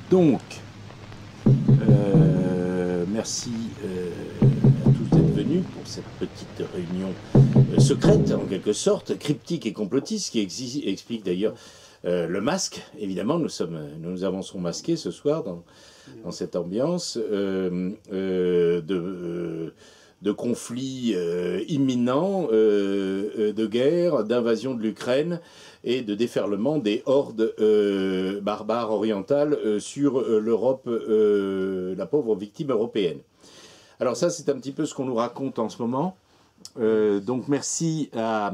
Donc, merci à tous d'être venus pour cette petite réunion secrète, en quelque sorte, cryptique et complotiste, qui explique d'ailleurs le masque. Évidemment, nous avançons masqués ce soir dans cette ambiance de conflits imminents, de guerre, d'invasion de l'Ukraine et de déferlement des hordes barbares orientales sur l'Europe, la pauvre victime européenne. Alors ça, c'est un petit peu ce qu'on nous raconte en ce moment. Donc merci à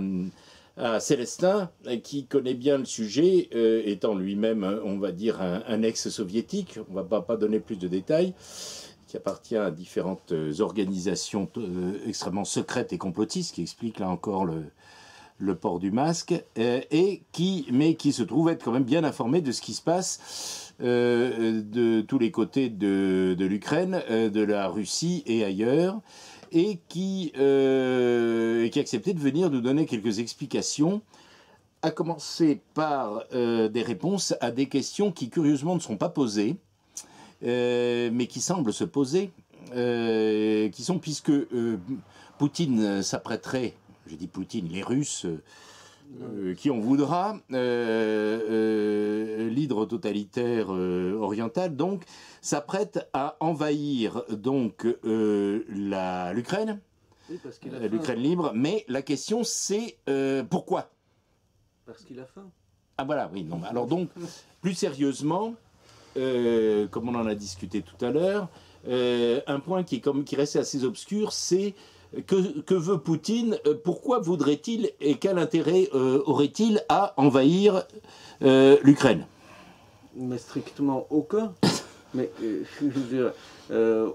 Célestin, qui connaît bien le sujet, étant lui-même, on va dire, un ex-soviétique. On ne va pas donner plus de détails, qui appartient à différentes organisations extrêmement secrètes et complotistes, qui expliquent là encore le port du masque, mais qui se trouve être quand même bien informé de ce qui se passe de tous les côtés de l'Ukraine, de la Russie et ailleurs, et qui a accepté de venir nous donner quelques explications, à commencer par des réponses à des questions qui curieusement ne sont pas posées, mais qui semblent se poser, puisque Poutine s'apprêterait, je dis Poutine, les Russes, qui en voudra, l'hydre totalitaire oriental, donc, s'apprête à envahir donc l'Ukraine, oui, l'Ukraine libre, mais la question c'est pourquoi ? Parce qu'il a faim. Ah voilà, oui, non. Alors donc, plus sérieusement, comme on en a discuté tout à l'heure, un point qui restait assez obscur, c'est que veut Poutine, pourquoi voudrait-il et quel intérêt aurait-il à envahir l'Ukraine ? Mais strictement aucun. Mais je veux dire,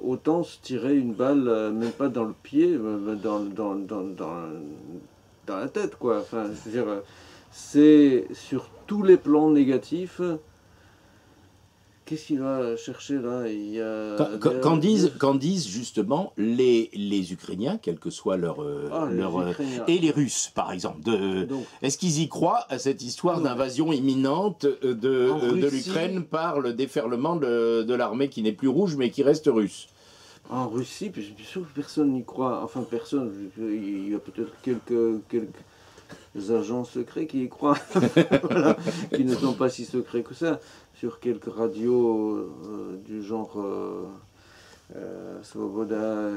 autant se tirer une balle, même pas dans le pied, dans la tête, quoi. Enfin, je veux dire, c'est sur tous les plans négatifs. Qu'est-ce qu'il va chercher là? Qu'en disent justement les Ukrainiens, quel que soit leur et les Russes, par exemple. Est-ce qu'ils y croient à cette histoire d'invasion imminente de l'Ukraine par le déferlement de l'armée qui n'est plus rouge mais qui reste russe? En Russie, je suis sûr que personne n'y croit. Enfin, personne. Il y a peut-être quelques agents secrets qui y croient, voilà, qui ne sont pas si secrets que ça, sur quelques radios du genre Svoboda,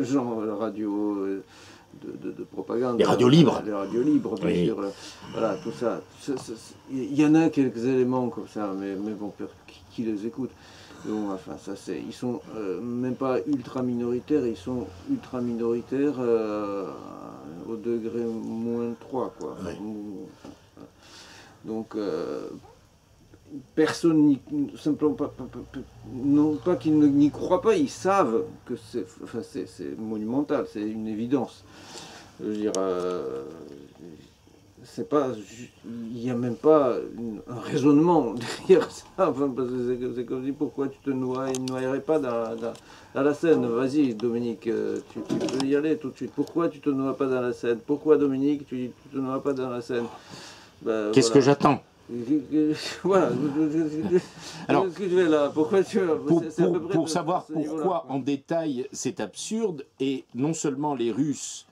genre radio de propagande. Les radios libres. Les radios libres, bien oui. sûr. Voilà, tout ça. Il y en a quelques éléments comme ça, mais bon, qui les écoute? Donc, enfin, ça c'est. Ils sont même pas ultra minoritaires, ils sont ultra minoritaires au degré -3, quoi. Ouais. Donc, personne simplement non pas qu'ils n'y croient pas, ils savent que c'est monumental, c'est une évidence. Je veux dire, c'est pas, il n'y a même pas un raisonnement derrière ça. Enfin, parce que c'est comme si pourquoi tu te noierais pas dans la Seine. Vas-y, Dominique, tu peux y aller tout de suite. Pourquoi tu te noies pas dans la Seine? Pourquoi, Dominique, tu te noies pas dans la Seine? Ben, qu'est-ce que j'attends? Voilà. Alors, ce que je vais là, pourquoi pour savoir pourquoi en détail c'est absurde, et non seulement les Russes,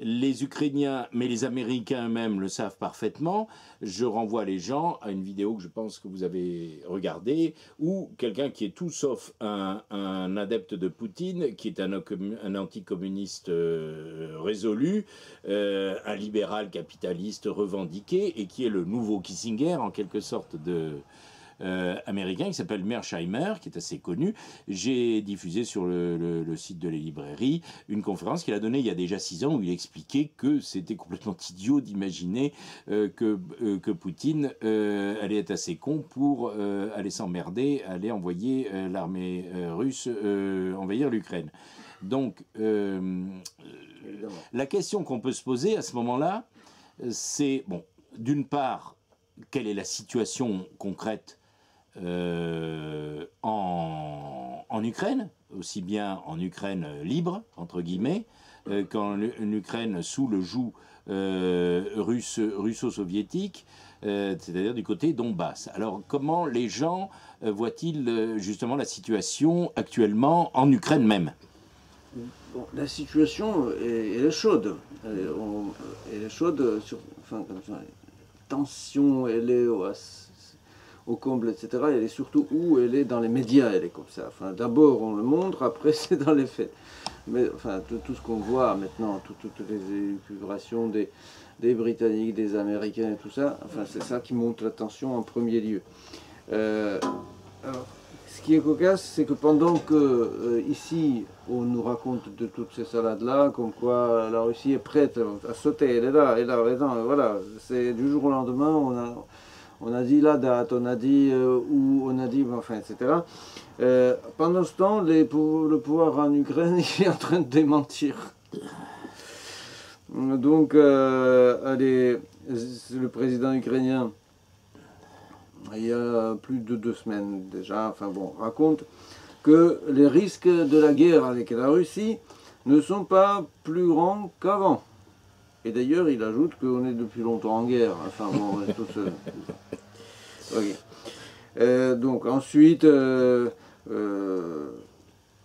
les Ukrainiens, mais les Américains eux-mêmes le savent parfaitement, je renvoie les gens à une vidéo que je pense que vous avez regardée, où quelqu'un qui est tout sauf un adepte de Poutine, qui est un anticommuniste résolu, un libéral capitaliste revendiqué, et qui est le nouveau Kissinger, en quelque sorte, américain, qui s'appelle Mearsheimer, qui est assez connu. J'ai diffusé sur le site de la librairie une conférence qu'il a donnée il y a déjà 6 ans, où il expliquait que c'était complètement idiot d'imaginer que Poutine allait être assez con pour aller s'emmerder, aller envoyer l'armée russe envahir l'Ukraine. Donc, la question qu'on peut se poser à ce moment-là, c'est, bon, d'une part, quelle est la situation concrète en Ukraine, aussi bien en Ukraine libre, entre guillemets, qu'en Ukraine sous le joug russo-soviétique, c'est-à-dire du côté Donbass. Alors comment les gens voient-ils justement la situation actuellement en Ukraine même? Bon, la situation, elle est chaude. Elle est chaude, enfin, comme ça, la tension, elle est au comble, etc. Elle est surtout où elle est dans les médias, elle est comme ça. Enfin, d'abord, on le montre, après, c'est dans les faits. Mais enfin, tout ce qu'on voit maintenant, toutes les élucubrations des Britanniques, des Américains et tout ça, enfin, c'est ça qui monte la tension en premier lieu. Alors, ce qui est cocasse, c'est que pendant que ici, on nous raconte de toutes ces salades-là, comme quoi la Russie est prête à sauter, elle est là, voilà, c'est du jour au lendemain, on a dit la date, on a dit où, on a dit, enfin, etc. Pendant ce temps, le pouvoir en Ukraine est en train de démentir. Donc, le président ukrainien, il y a plus de 2 semaines déjà, enfin bon, raconte que les risques de la guerre avec la Russie ne sont pas plus grands qu'avant. Et d'ailleurs, il ajoute qu'on est depuis longtemps en guerre. Enfin bon, on est tous... Ok. Donc ensuite,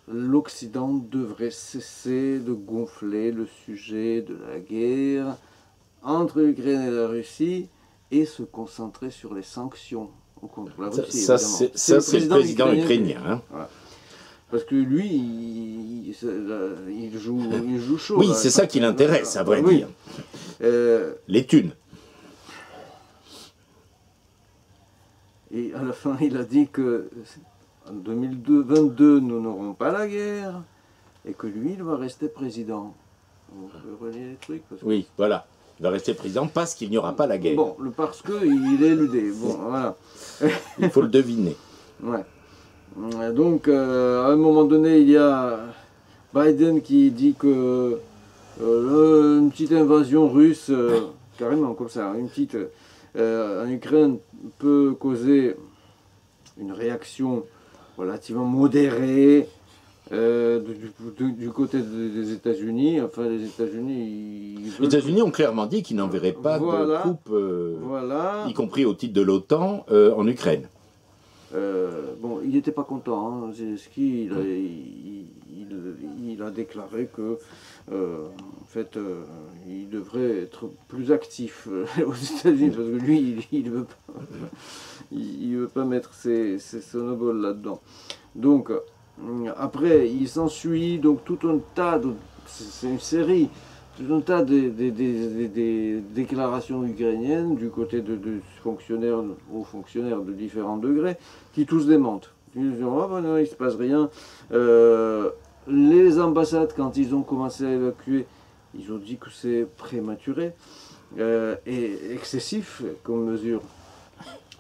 l'Occident devrait cesser de gonfler le sujet de la guerre entre l'Ukraine et la Russie et se concentrer sur les sanctions contre la Russie. Ça c'est le président ukrainien. Hein. Voilà. Parce que lui, il joue chaud. Oui, c'est ça qui l'intéresse, à vrai dire. Les thunes. Et à la fin, il a dit que en 2022, nous n'aurons pas la guerre et que lui, il va rester président. Vous pouvez relier les trucs parce que... Oui, voilà. Il va rester président parce qu'il n'y aura pas la guerre. Bon, parce qu'il est éludé. Bon, voilà. Il faut le deviner. Ouais. Donc, à un moment donné, il y a Biden qui dit que une petite invasion russe, carrément comme ça, une petite en Ukraine peut causer une réaction relativement modérée du côté des États-Unis. Enfin, les États-Unis ont clairement dit qu'ils n'enverraient pas de troupes, y compris au titre de l'OTAN, en Ukraine. Bon, il n'était pas content. Hein. Zelensky, il a déclaré que, en fait, il devrait être plus actif aux États-Unis parce que lui, il veut pas mettre ses snowballs là-dedans. Donc, après, il s'ensuit donc tout un tas de, c'est une série. Tout un tas des déclarations ukrainiennes du côté de fonctionnaires, hauts fonctionnaires de différents degrés, qui tous démentent. Ils disent oh, ben non, il ne se passe rien. Les ambassades, quand ils ont commencé à évacuer, ils ont dit que c'est prématuré et excessif comme mesure.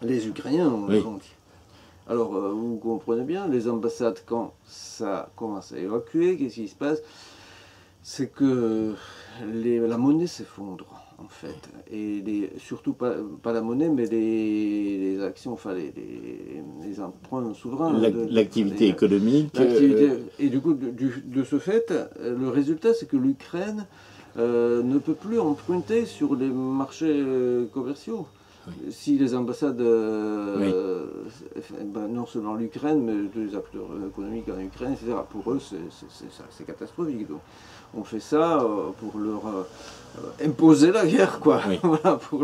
Les Ukrainiens ont dit. Alors, vous comprenez bien, les ambassades, quand ça commence à évacuer, qu'est-ce qui se passe? C'est que la monnaie s'effondre, en fait. Et surtout pas la monnaie, mais les actions, enfin les emprunts souverains. L'activité économique. Et du coup, de ce fait, le résultat, c'est que l'Ukraine ne peut plus emprunter sur les marchés commerciaux. Oui. Si les ambassades, non seulement l'Ukraine, mais les acteurs économiques en Ukraine, etc., pour eux, c'est catastrophique. Donc, on fait ça pour leur imposer la guerre, quoi. Oui. Voilà, pour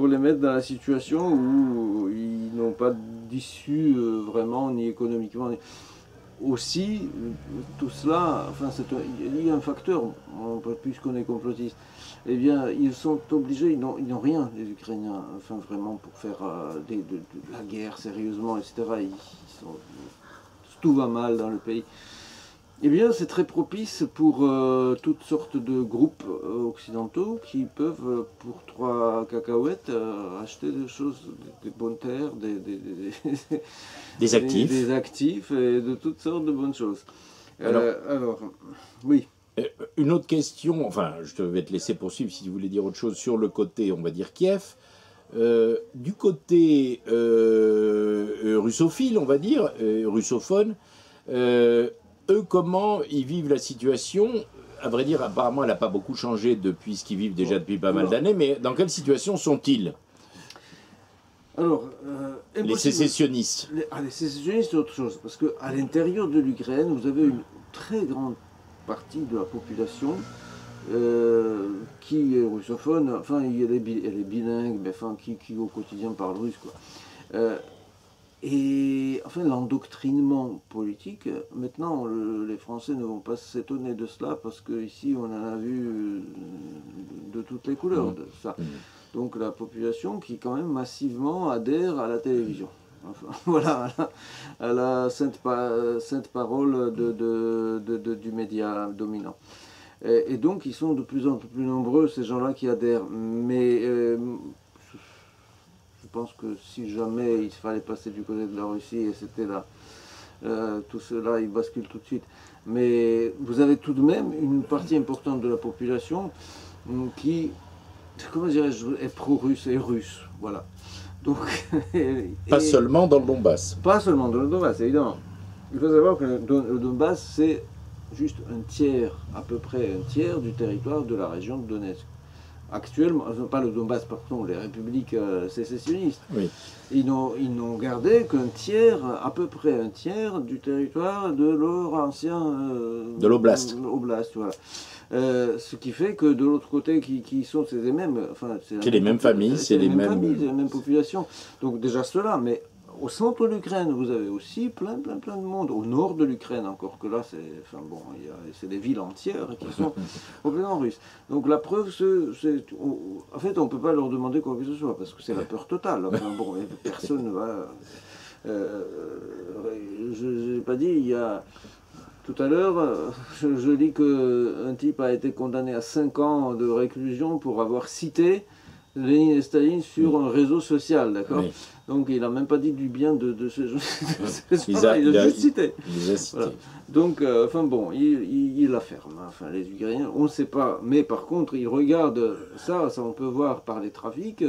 les mettre dans la situation où ils n'ont pas d'issue vraiment, ni économiquement. Aussi, tout cela, enfin, il y a un facteur, puisqu'on est complotiste, eh bien, ils sont obligés, ils n'ont rien, les Ukrainiens, enfin, vraiment, pour faire de la guerre sérieusement, etc. Tout va mal dans le pays. Eh bien, c'est très propice pour toutes sortes de groupes occidentaux qui peuvent, pour 3 cacahuètes, acheter des choses, des bonnes terres, des actifs. Des actifs et de toutes sortes de bonnes choses. Alors oui. Une autre question, enfin, je vais te laisser poursuivre si tu voulais dire autre chose sur le côté, on va dire, Kiev. Du côté russophile, on va dire, russophone, eux, comment ils vivent la situation? À vrai dire, apparemment, elle n'a pas beaucoup changé depuis ce qu'ils vivent déjà depuis pas mal d'années, mais dans quelle situation sont-ils? Alors, Les impossible. sécessionnistes. Les sécessionnistes, c'est autre chose, parce qu'à l'intérieur de l'Ukraine, vous avez une très grande partie de la population qui est russophone, enfin, elle est bilingue, mais enfin, qui au quotidien parle russe, quoi. Et enfin, l'endoctrinement politique, maintenant, les Français ne vont pas s'étonner de cela, parce qu'ici, on en a vu de toutes les couleurs, de ça. Donc la population qui quand même massivement adhère à la télévision. Enfin, voilà, à la sainte parole du média dominant. Et donc ils sont de plus en plus nombreux, ces gens-là qui adhèrent. Mais je pense que si jamais il fallait passer du côté de la Russie, et c'était là, tout cela, il bascule tout de suite. Mais vous avez tout de même une partie importante de la population qui, comment dirais-je, est pro-russe et russe, voilà. Donc, Pas seulement dans le Donbass. Pas seulement dans le Donbass, évidemment. Il faut savoir que le Donbass, c'est juste un tiers, à peu près un tiers du territoire de la région de Donetsk. Actuellement, pas le Donbass, pardon, les républiques sécessionnistes. Oui. Ils n'ont gardé qu'un tiers, à peu près un tiers du territoire de leur ancien... de l'oblast. Oblast, voilà. Ce qui fait que de l'autre côté, qui sont ces mêmes, enfin, c'est les mêmes familles, c'est les mêmes familles, c'est les mêmes populations. Donc déjà cela, mais au centre de l'Ukraine, vous avez aussi plein de monde. Au nord de l'Ukraine, encore que là, c'est, enfin bon, c'est des villes entières qui sont complètement russes. Donc la preuve, en fait, on ne peut pas leur demander quoi que ce soit parce que c'est la peur totale. Enfin bon, personne ne va. Je n'ai pas dit, il y a. Tout à l'heure, je lis qu'un type a été condamné à 5 ans de réclusion pour avoir cité Lénine et Staline sur un réseau social, d'accord? Oui. Donc il n'a même pas dit du bien de ce genre. Il a juste cité. Voilà. Donc, enfin bon, il la ferme. Enfin, les Ukrainiens, on ne sait pas. Mais par contre, ils regardent ça on peut voir par les trafics,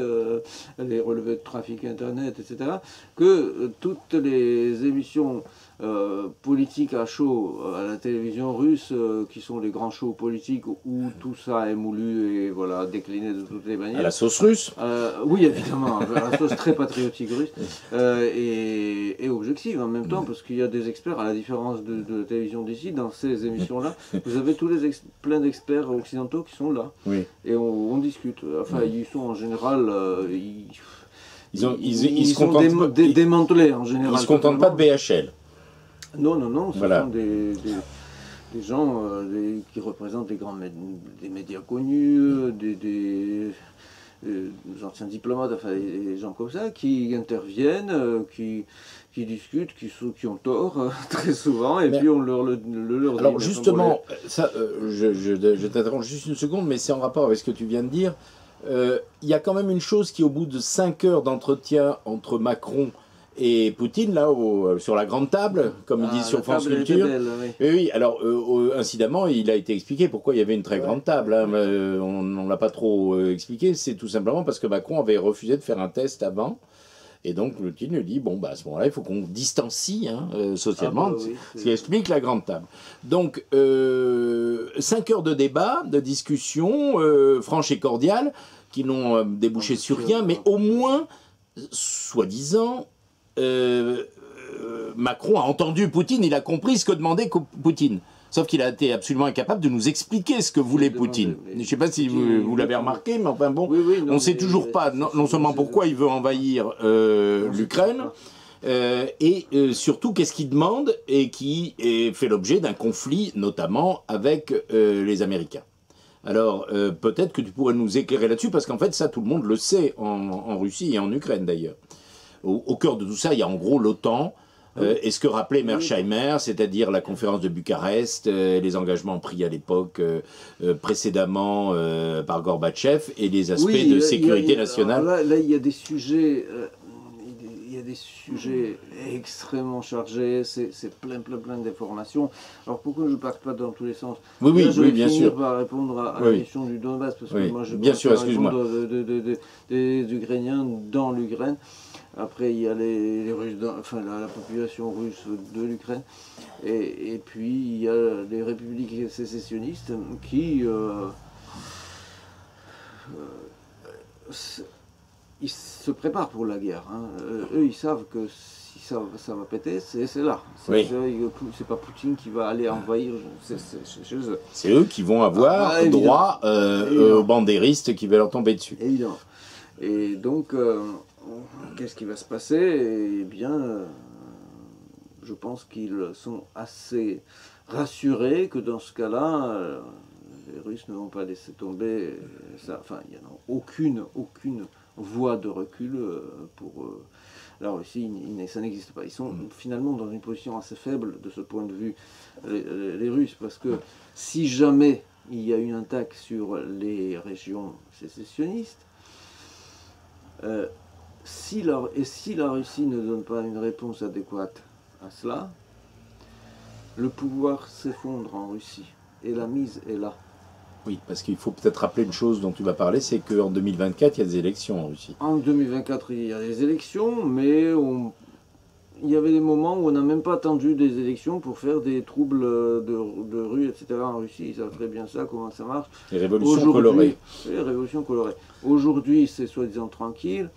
les relevés de trafic Internet, etc., que toutes les émissions politiques à chaud à la télévision russe, qui sont les grands shows politiques où tout ça est moulu et voilà, décliné de toutes les manières. À la sauce russe Oui, évidemment, à la sauce très patriotique russe et objective en même temps, parce qu'il y a des experts, à la différence de la télévision d'ici, dans ces émissions-là, vous avez plein d'experts occidentaux qui sont là. Oui. Et on discute. Enfin, ils sont en général... ils sont démantelés en général. Ils ne se contentent pas de BHL. Non, ce sont des gens qui représentent des médias connus, des anciens diplomates, enfin des gens comme ça, qui interviennent, qui discutent, qui ont tort très souvent, et puis on leur dit. Alors justement, ça, je t'interromps juste une seconde, mais c'est en rapport avec ce que tu viens de dire. Il y a quand même une chose qui, au bout de 5 heures d'entretien entre Macron et Poutine, là, sur la grande table, comme ils disent sur France Culture. Oui, alors, incidemment, il a été expliqué pourquoi il y avait une très grande table. Hein, on ne l'a pas trop expliqué. C'est tout simplement parce que Macron avait refusé de faire un test avant. Et donc, Poutine lui dit, bon, bah, à ce moment-là, il faut qu'on distancie socialement, ce qui explique la grande table. Donc, 5 heures de débat, de discussion, franche et cordiale, qui n'ont débouché sur rien, mais au moins, soi-disant, Macron a entendu Poutine, il a compris ce que demandait Poutine. Sauf qu'il a été absolument incapable de nous expliquer ce que voulait Poutine. Je ne sais pas si vous l'avez remarqué, mais enfin bon, on ne sait toujours pas non seulement pourquoi il veut envahir l'Ukraine, et surtout qu'est-ce qu'il demande et qui fait l'objet d'un conflit, notamment avec les Américains. Alors, peut-être que tu pourrais nous éclairer là-dessus, parce qu'en fait, ça, tout le monde le sait en Russie et en Ukraine, d'ailleurs. Au cœur de tout ça, il y a en gros l'OTAN, et ce que rappelait Mearsheimer, c'est-à-dire la conférence de Bucarest, les engagements pris à l'époque précédemment par Gorbatchev, et les aspects de sécurité nationale. Là, il y a des sujets... extrêmement chargés, c'est plein d'informations. Alors pourquoi je ne parte pas dans tous les sens? Oui, là, je vais bien sûr. Par répondre à la question du Donbass, parce que moi je bien sûr, répondre des Ukrainiens dans l'Ukraine. Après, il y a les Russes, enfin la population russe de l'Ukraine, et puis il y a les républiques sécessionnistes qui ils se préparent pour la guerre. Hein. Eux, ils savent que si ça va péter, c'est là. C'est pas Poutine qui va aller envahir, c'est chez eux. C'est eux qui vont avoir droit aux bandéristes qui veulent leur tomber dessus. Évidemment. Et donc, qu'est-ce qui va se passer? Eh bien, je pense qu'ils sont assez rassurés que dans ce cas-là, les Russes ne vont pas laisser tomber. Enfin, il n'y a aucune voie de recul pour la Russie. Ça n'existe pas. Ils sont finalement dans une position assez faible de ce point de vue, les Russes, parce que si jamais il y a une attaque sur les régions sécessionnistes, si la Russie ne donne pas une réponse adéquate à cela, le pouvoir s'effondre en Russie et la mise est là. Oui, parce qu'il faut peut-être rappeler une chose dont tu vas parler, c'est qu'en 2024, il y a des élections en Russie. En 2024, il y a des élections, mais il y avait des moments où on n'a même pas attendu des élections pour faire des troubles de rue, etc. en Russie. Ils savent très bien ça, comment ça marche. Les révolutions colorées. Les révolutions colorées. Aujourd'hui, c'est soi-disant tranquille.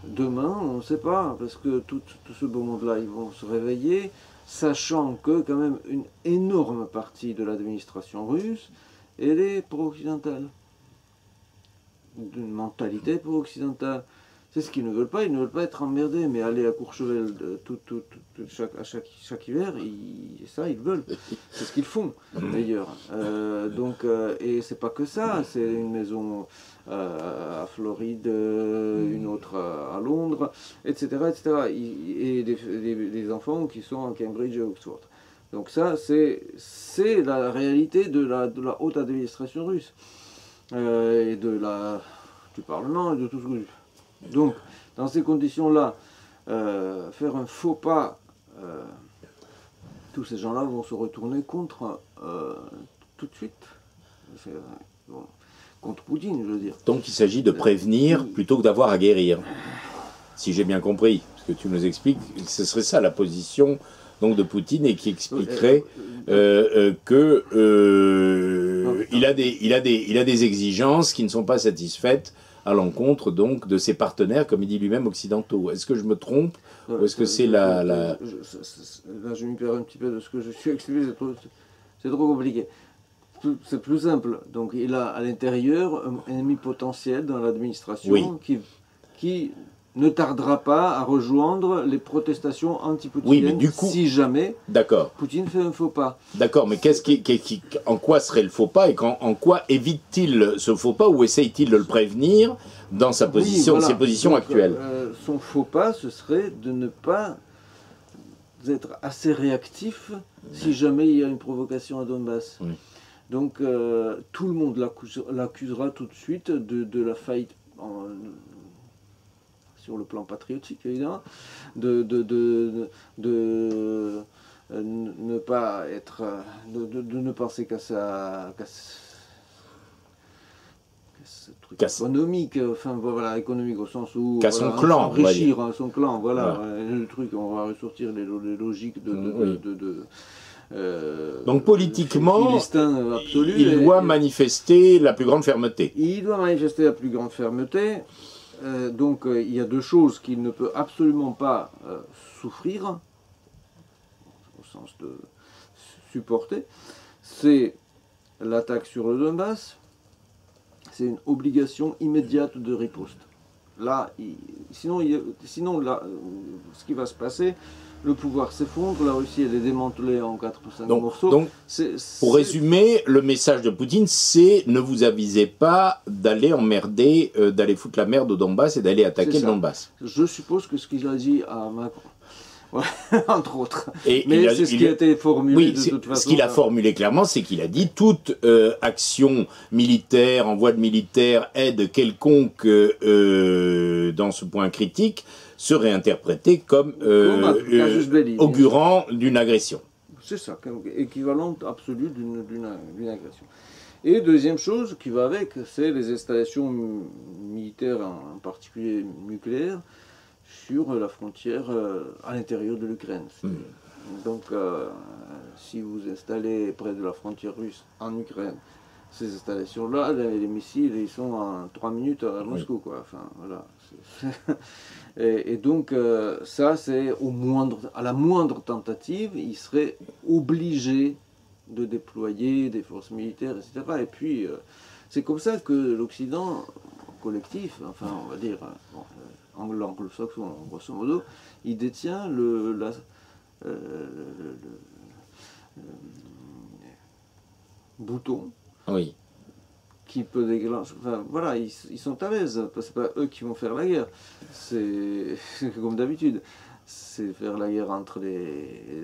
Demain, on ne sait pas, parce que tout ce beau monde-là, ils vont se réveiller, sachant que quand même une énorme partie de l'administration russe, elle est pro-occidentale. D'une mentalité pro-occidentale. C'est ce qu'ils ne veulent pas. Ils ne veulent pas être emmerdés, mais aller à Courchevel chaque hiver, ça, ils veulent. C'est ce qu'ils font, d'ailleurs. Et c'est pas que ça. C'est une maison à Floride, une autre à Londres, etc. Et des enfants qui sont à Cambridge et Oxford. Donc ça, c'est la réalité de la haute administration russe. Et du Parlement et de tout ce que... Donc, dans ces conditions-là, faire un faux pas, tous ces gens-là vont se retourner contre tout de suite. Contre Poutine, je veux dire. Donc il s'agit de prévenir plutôt que d'avoir à guérir. Si j'ai bien compris ce que tu nous expliques, ce serait ça la position donc, de Poutine et qui expliquerait qu'il a des exigences qui ne sont pas satisfaites à l'encontre donc de ses partenaires, comme il dit lui-même, occidentaux. Est-ce que je me trompe ou est-ce que c'est la... Là, je m'y perds un petit peu de ce que je suis expliqué, c'est trop compliqué. C'est plus simple. Donc, il a à l'intérieur un ennemi potentiel dans l'administration qui ne tardera pas à rejoindre les protestations anti-poutiniennes si jamais Poutine fait un faux pas. D'accord, mais en quoi serait le faux pas et en quoi évite-t-il ce faux pas ou essaye-t-il de le prévenir dans sa position, ses positions actuelles? Son faux pas, ce serait de ne pas être assez réactif si jamais il y a une provocation à Donbass. Oui. Donc tout le monde l'accusera tout de suite de la faillite sur le plan patriotique, évidemment, de ne pas être, de ne penser qu'à ce truc économique, enfin voilà, économique au sens où qu'à son clan, enrichir son clan, voilà, le truc, on va ressortir les logiques donc politiquement, absolu, il doit manifester la plus grande fermeté. Il doit manifester la plus grande fermeté. Donc il y a deux choses qu'il ne peut absolument pas souffrir, au sens de supporter. C'est l'attaque sur le Donbass, c'est une obligation immédiate de riposte. Là, sinon ce qui va se passer, le pouvoir s'effondre, la Russie elle est démantelée en 4 ou 5 morceaux. Donc, pour résumer, le message de Poutine, c'est ne vous avisez pas d'aller emmerder, d'aller foutre la merde au Donbass et d'aller attaquer le Donbass. Je suppose que ce qu'il a dit à Macron, entre autres. Mais c'est ce qui a été formulé de toute façon. Ce qu'il a formulé clairement, c'est qu'il a dit toute action militaire, envoi de militaires, aide quelconque dans ce point critique, serait interprété comme augurant d'une agression. C'est ça, équivalent absolu d'une agression. Et deuxième chose qui va avec, c'est les installations militaires, en particulier nucléaires, sur la frontière à l'intérieur de l'Ukraine. Donc, si vous installez près de la frontière russe en Ukraine ces installations-là, les missiles, ils sont en 3 minutes à Moscou, quoi. Enfin, voilà. Et donc, ça, c'est à la moindre tentative, ils seraient obligés de déployer des forces militaires, etc. Et puis, c'est comme ça que l'Occident collectif, enfin, on va dire, anglo-saxon, grosso modo, il détient le bouton Oui. qui peut déclencher. Enfin, voilà, ils sont à l'aise, parce que c'est pas eux qui vont faire la guerre. C'est comme d'habitude. C'est faire la guerre entre les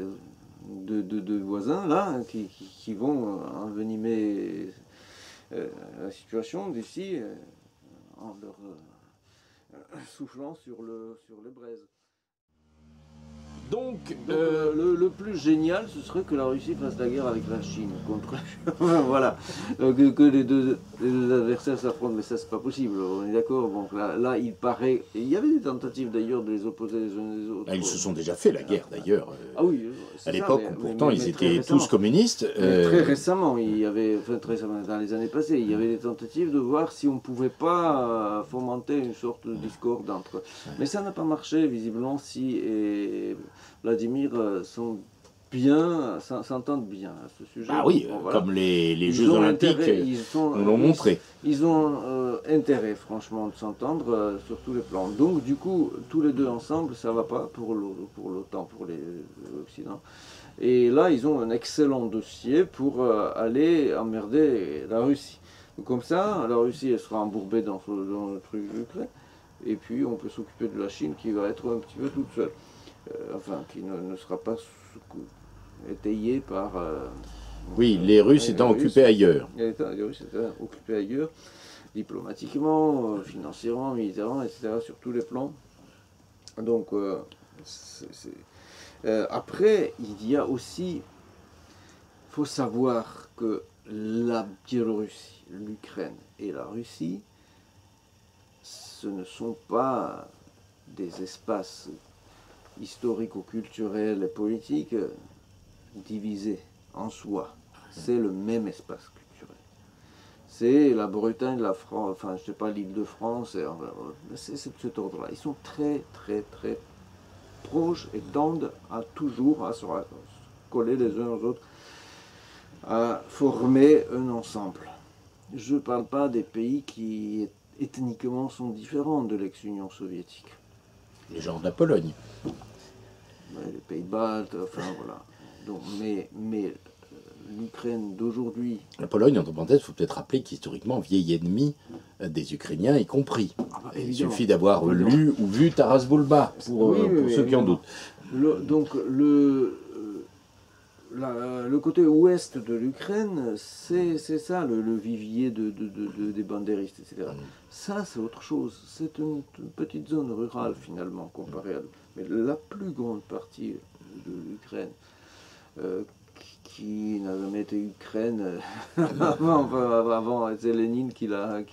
deux voisins, là, qui vont envenimer la situation d'ici en leur soufflant sur les braises. Donc, Le plus génial, ce serait que la Russie fasse la guerre avec la Chine contre. Voilà. Que les deux adversaires s'affrontent, mais ça, c'est pas possible. On est d'accord. Donc là, il paraît. Il y avait des tentatives d'ailleurs de les opposer les uns les autres. ils se sont déjà fait la guerre d'ailleurs. Ah oui. À l'époque, pourtant, ils étaient tous communistes. Très récemment, il y avait, enfin, très récemment, dans les années passées, il y avait des tentatives de voir si on ne pouvait pas fomenter une sorte de discorde entre. Mais ça n'a pas marché, visiblement, si et Vladimir s'entendent bien à ce sujet. Ah oui, bon, voilà. comme les Jeux Olympiques nous l'ont montré. Ils ont intérêt, franchement, de s'entendre sur tous les plans. Donc, du coup, tous les deux ensemble, ça ne va pas pour l'OTAN, pour l'Occident. Et là, ils ont un excellent dossier pour aller emmerder la Russie. Donc, comme ça, la Russie, elle sera embourbée dans le truc ukrainien. Et puis, on peut s'occuper de la Chine qui va être un petit peu toute seule. Enfin, qui ne sera pas étayée par... oui, les Russes étant occupés ailleurs. Les Russes étaient occupés ailleurs, diplomatiquement, financièrement, militairement, etc., sur tous les plans. Donc, après, il y a aussi... Il faut savoir que la Biélorussie, l'Ukraine et la Russie, ce ne sont pas des espaces historico-culturels et politiques divisés en soi. C'est le même espace culturel. C'est la Bretagne, la France, enfin je sais pas, l'Île-de-France, c'est cet ordre-là. Ils sont très très très proches et tendent toujours à se coller les uns aux autres, à former un ensemble. Je ne parle pas des pays qui ethniquement sont différents de l'ex-Union soviétique. Les gens de la Pologne. Les pays baltes, enfin voilà. Donc, mais l'Ukraine d'aujourd'hui... La Pologne, entre parenthèses, il faut peut-être rappeler qu'historiquement, vieil ennemi des Ukrainiens y compris. Il suffit d'avoir lu ou vu Taras Bulba, pour ceux qui en doutent. Donc le côté ouest de l'Ukraine, c'est ça, le vivier des bandéristes, etc. Ça, c'est autre chose. C'est une petite zone rurale, finalement, comparée à l'autre. Mais la plus grande partie de l'Ukraine, qui n'a jamais été Ukraine avant, c'est Lénine qui en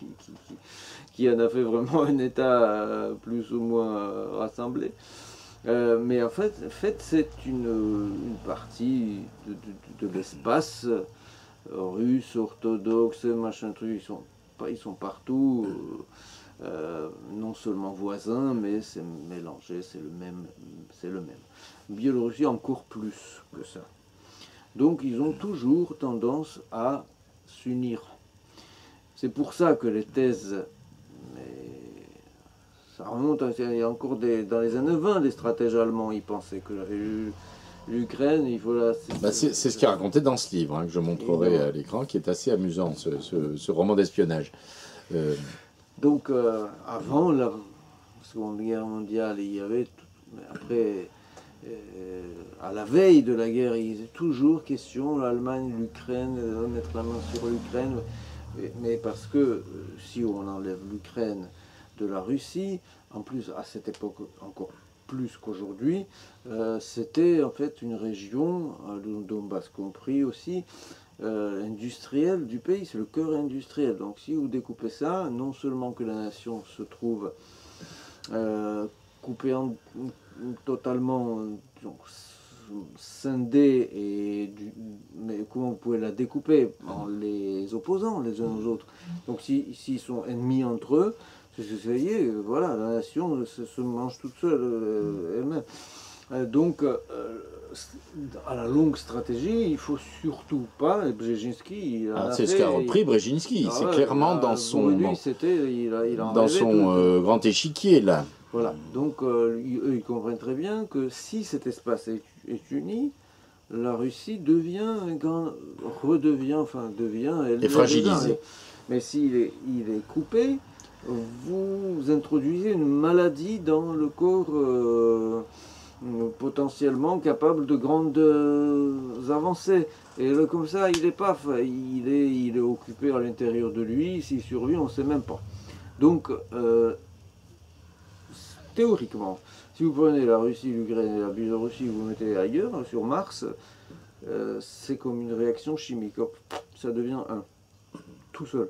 a fait vraiment un État plus ou moins rassemblé. Mais en fait c'est une partie de l'espace russe, orthodoxe, machin truc. Ils sont partout, non seulement voisins, mais c'est mélangé, c'est le même. Biélorussie encore plus que ça. Donc ils ont toujours tendance à s'unir. C'est pour ça que les thèses, ça remonte, il y a encore dans les années 20, des stratèges allemands, ils pensaient que l'Ukraine, il faut la... C'est ce qui est raconté dans ce livre, que je montrerai à l'écran, qui est assez amusant, ce roman d'espionnage. Donc, avant la Seconde Guerre mondiale, il y avait... Après, à la veille de la guerre, il y avait toujours question, l'Allemagne, l'Ukraine, mettre la main sur l'Ukraine. Mais parce que si on enlève l'Ukraine de la Russie, en plus à cette époque encore plus qu'aujourd'hui, c'était en fait une région, le Donbass compris aussi, industrielle du pays, c'est le cœur industriel. Donc si vous découpez ça, non seulement que la nation se trouve coupée totalement, donc, scindée, mais comment vous pouvez la découper en les opposant les uns aux autres. Donc s'ils sont ennemis entre eux, ça y est, voilà, la nation se mange toute seule elle-même. Donc, à la longue stratégie, il ne faut surtout pas, et Brzezinski, c'est ce qu'a repris Brzezinski, c'est clairement dans son, lui, dans son grand échiquier, là. Voilà, donc eux, ils comprennent très bien que si cet espace est uni, la Russie redevient, elle est fragilisée. Mais s'il est coupé, vous introduisez une maladie dans le corps potentiellement capable de grandes avancées. Et comme ça, il est occupé à l'intérieur de lui. S'il survit, on ne sait même pas. Donc, théoriquement, si vous prenez la Russie, l'Ukraine et la Biélorussie, vous mettez ailleurs, sur Mars, c'est comme une réaction chimique. Hop, ça devient un, tout seul.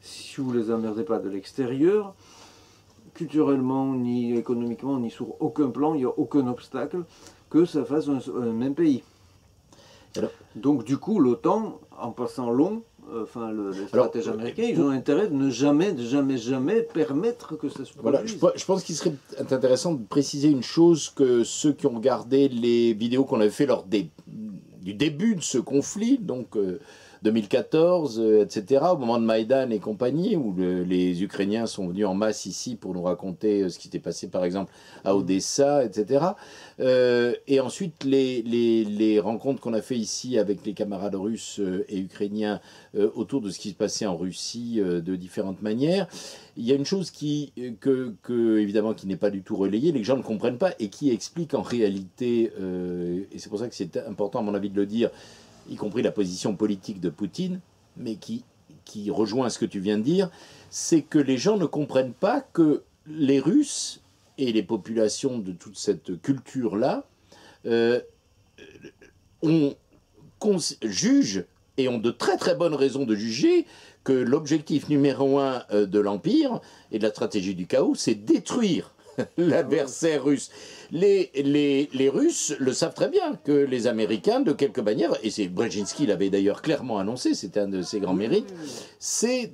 Si vous ne les emmerdez pas de l'extérieur, culturellement, ni économiquement, ni sur aucun plan, il n'y a aucun obstacle que ça fasse un même pays. Alors, donc du coup, l'OTAN, en passant long, les stratèges américains, ils ont intérêt de ne jamais permettre que ça se produise. Voilà, je pense qu'il serait intéressant de préciser une chose, que ceux qui ont regardé les vidéos qu'on avait fait lors du début de ce conflit, donc 2014, etc., au moment de Maïdan et compagnie, où les Ukrainiens sont venus en masse ici pour nous raconter ce qui s'était passé, par exemple, à Odessa, etc. Et ensuite, les rencontres qu'on a fait ici avec les camarades russes et ukrainiens autour de ce qui se passait en Russie de différentes manières, il y a une chose évidemment, qui n'est pas du tout relayée, les gens ne comprennent pas, et qui explique en réalité, et c'est pour ça que c'est important, à mon avis, de le dire, y compris la position politique de Poutine, mais qui rejoint ce que tu viens de dire, c'est que les gens ne comprennent pas que les Russes et les populations de toute cette culture-là jugent, et ont de très très bonnes raisons de juger, que l'objectif numéro 1 de l'Empire et de la stratégie du chaos, c'est détruire l'adversaire russe. Les Russes le savent très bien, que les Américains, de quelque manière, et c'est Brzezinski l'avait d'ailleurs clairement annoncé, c'était un de ses grands mérites, c'est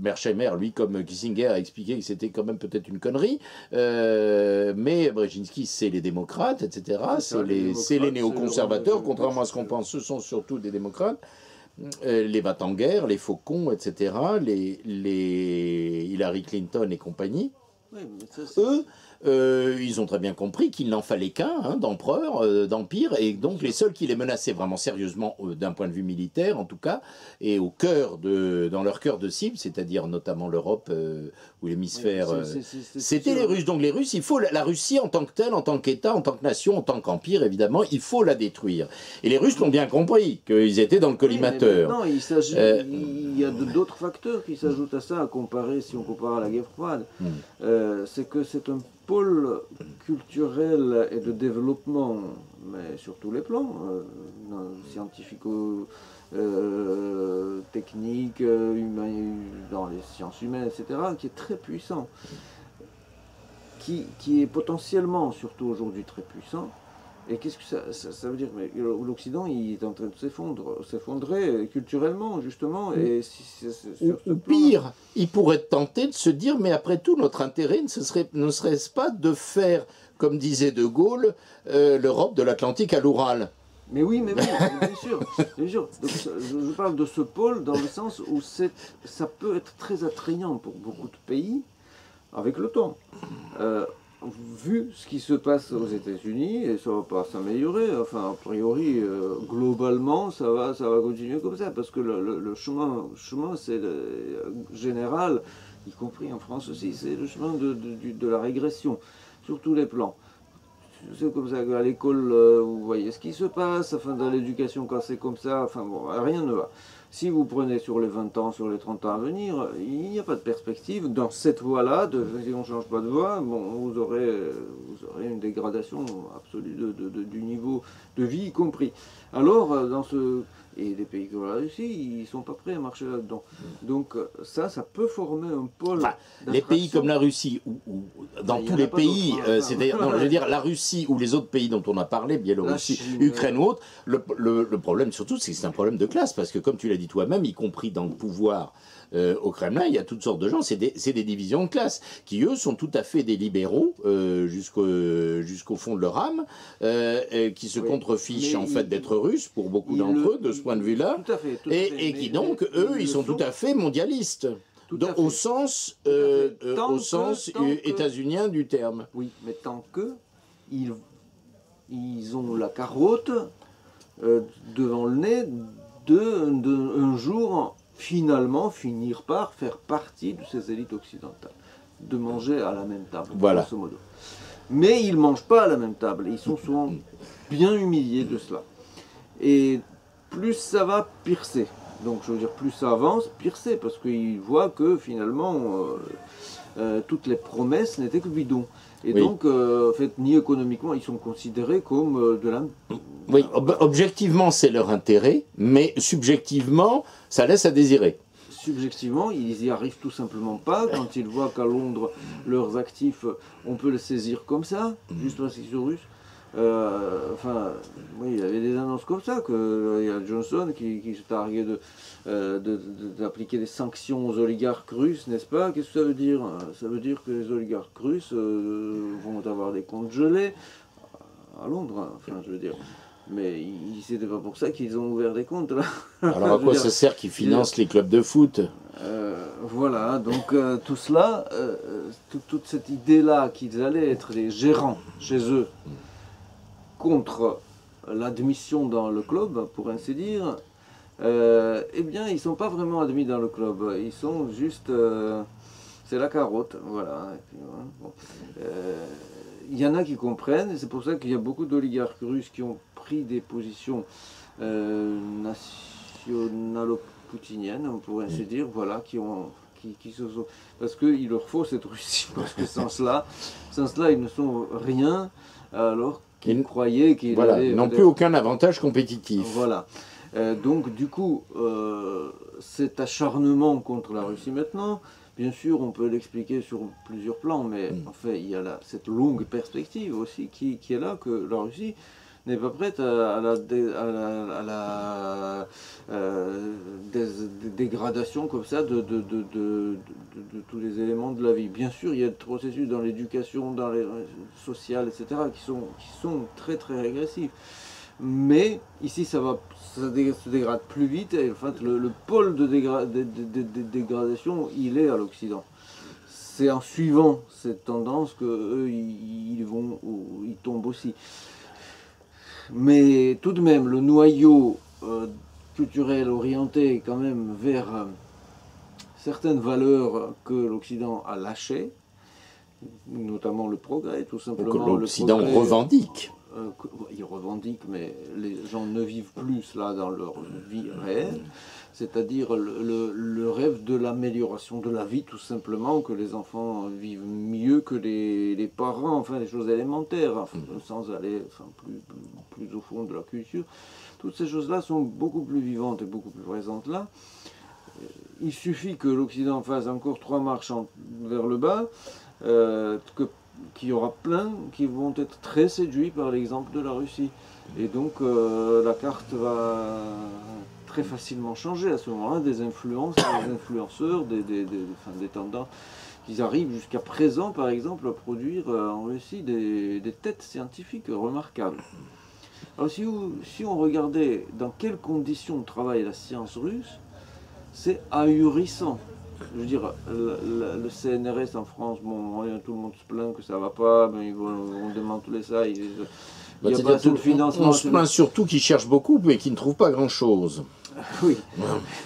Mearsheimer, lui, comme Kissinger, a expliqué que c'était quand même peut-être une connerie, mais Brzezinski, c'est les démocrates, etc., c'est les néoconservateurs, contrairement à ce qu'on pense, ce sont surtout des démocrates, les va-t-en-guerre, les faucons, etc., les Hillary Clinton et compagnie. Oui, eux, ils ont très bien compris qu'il n'en fallait qu'un, d'empereur, d'empire, et donc les seuls qui les menaçaient vraiment sérieusement, d'un point de vue militaire en tout cas, et dans leur cœur de cible, c'est-à-dire notamment l'Europe ou l'hémisphère, c'était les Russes. Donc les Russes, il faut la Russie en tant que telle, en tant qu'État, en tant que nation, en tant qu'empire, évidemment, il faut la détruire. Et les Russes l'ont bien compris, qu'ils étaient dans le collimateur. Non, il y a d'autres facteurs qui s'ajoutent à ça, si on compare à la guerre froide. C'est que c'est un pôle culturel et de développement, mais sur tous les plans, scientifico, techniques, dans les sciences humaines, etc., qui est très puissant, qui est potentiellement, surtout aujourd'hui, très puissant. Et qu'est-ce que ça veut dire? Mais l'Occident, il est en train de s'effondrer culturellement, justement. Et ou pire, il pourrait tenter de se dire, mais après tout, notre intérêt ne serait-ce pas de faire, comme disait De Gaulle, l'Europe de l'Atlantique à l'Oural? Mais oui, bien sûr. Donc, je parle de ce pôle dans le sens où ça peut être très attrayant pour beaucoup de pays, avec le temps. Vu ce qui se passe aux États-Unis, et ça ne va pas s'améliorer, enfin, a priori, globalement, ça va continuer comme ça, parce que le chemin c'est général, y compris en France aussi, c'est le chemin de la régression, sur tous les plans. C'est comme ça qu'à l'école, vous voyez ce qui se passe, enfin, dans l'éducation, quand c'est comme ça, enfin, bon, rien ne va. si vous prenez sur les 20 ans, sur les 30 ans à venir, il n'y a pas de perspective. Dans cette voie-là, si on ne change pas de voie, bon, vous aurez une dégradation absolue du niveau de vie y compris. Alors, et les pays comme la Russie, ils ne sont pas prêts à marcher là-dedans. Donc ça peut former un pôle. Enfin, les pays comme la Russie, ou dans tous les pays, c'est-à-dire, je veux dire, la Russie ou les autres pays dont on a parlé, Biélorussie, Ukraine ou autre, le problème surtout, c'est que c'est un problème de classe, parce que comme tu l'as dit toi-même, y compris dans le pouvoir au Kremlin, il y a toutes sortes de gens, c'est des divisions de classe, qui eux sont tout à fait des libéraux jusqu'au fond de leur âme, qui se contrefichent en fait d'être russes pour beaucoup d'entre eux, de ce point de vue-là, et qui donc, eux, ils sont tout à fait mondialistes. Au sens états-unien du terme. Oui, mais tant que ils ont la carotte devant le nez un jour finalement finir par faire partie de ces élites occidentales, de manger à la même table, voilà. Grosso modo. Mais ils ne mangent pas à la même table, ils sont souvent bien humiliés de cela. Et plus ça va, pire c'est. Donc je veux dire, plus ça avance, pire c'est, parce qu'ils voient que finalement, toutes les promesses n'étaient que bidons. Et donc, en fait, ni économiquement, ils sont considérés comme de la... Oui, objectivement, c'est leur intérêt, mais subjectivement, ça laisse à désirer. Subjectivement, ils y arrivent tout simplement pas. Quand ils voient qu'à Londres, leurs actifs, on peut les saisir comme ça, juste parce qu'ils sont russes. Enfin, oui, il y avait des annonces comme ça, qu'il y a Johnson qui se targuait d'appliquer des sanctions aux oligarques russes, n'est-ce pas? Qu'est-ce que ça veut dire? Ça veut dire que les oligarques russes vont avoir des comptes gelés à Londres, enfin, je veux dire. Mais c'était pas pour ça qu'ils ont ouvert des comptes, là. Alors à quoi ça sert qu'ils financent les clubs de foot? Voilà, donc tout cela, toute cette idée-là qu'ils allaient être des gérants chez eux, contre l'admission dans le club, pour ainsi dire, eh bien, ils ne sont pas vraiment admis dans le club. Ils sont juste... c'est la carotte, voilà. Il y en a qui comprennent, et c'est pour ça qu'il y a beaucoup d'oligarques russes qui ont pris des positions nationalo-poutiniennes, on pourrait ainsi dire, voilà, qui se sont... Parce qu'il leur faut cette Russie, parce que sans cela, ils ne sont rien, alors qu'ils croyaient qu'ils n'ont plus aucun avantage compétitif. Voilà. Donc du coup, cet acharnement contre la Russie maintenant, bien sûr, on peut l'expliquer sur plusieurs plans, mais en fait, il y a cette longue perspective aussi qui est là, que la Russie n'est pas prête à la dégradation comme ça de tous les éléments de la vie. Bien sûr, il y a des processus dans l'éducation, dans les sociales, etc., qui sont très très régressifs. Mais ici, ça se dégrade plus vite, et en fait, le pôle de dégradation, il est à l'Occident. C'est en suivant cette tendance qu'eux, ils tombent aussi. Mais tout de même, le noyau culturel orienté quand même vers certaines valeurs que l'Occident a lâchées, notamment le progrès, tout simplement. Que l'Occident revendique. Ils revendiquent, mais les gens ne vivent plus cela dans leur vie réelle, c'est-à-dire le rêve de l'amélioration de la vie, tout simplement, que les enfants vivent mieux que les parents, enfin les choses élémentaires, enfin, sans aller plus au fond de la culture. Toutes ces choses-là sont beaucoup plus vivantes et beaucoup plus présentes là. Il suffit que l'Occident fasse encore 3 marches vers le bas, qu'il y aura plein qui vont être très séduits par l'exemple de la Russie. Et donc la carte va très facilement changer à ce moment-là, des influences, des influenceurs, des tendances. Ils arrivent jusqu'à présent, par exemple, à produire en Russie des têtes scientifiques remarquables. Alors si on regardait dans quelles conditions travaille la science russe, c'est ahurissant. Je veux dire, le CNRS en France, bon, tout le monde se plaint que ça va pas, mais on demande tous les ça. Il n'y a pas assez de financement. On se plaint surtout qu'ils cherchent beaucoup, mais qu'ils ne trouvent pas grand-chose. Oui,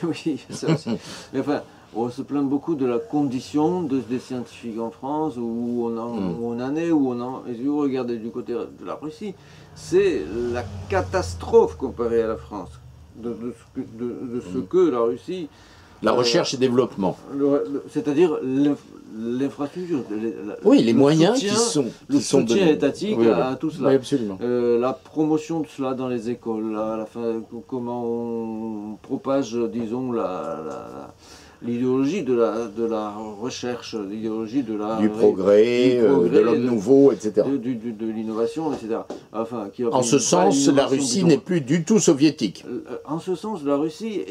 oui, ça aussi. Mais enfin, on se plaint beaucoup de la condition des scientifiques en France, où on en est, et si vous regardez du côté de la Russie, c'est la catastrophe comparée à la France. de ce que la Russie... La recherche et développement. C'est-à-dire l'infrastructure. Oui, les moyens soutien, qui sont le soutien étatique à tout cela. Oui, absolument. La promotion de cela dans les écoles, comment on propage, disons, l'idéologie de la recherche, l'idéologie de du progrès, de l'homme nouveau, etc. De l'innovation, etc. Enfin, en ce sens, la Russie n'est plus du tout soviétique. En ce sens, la Russie,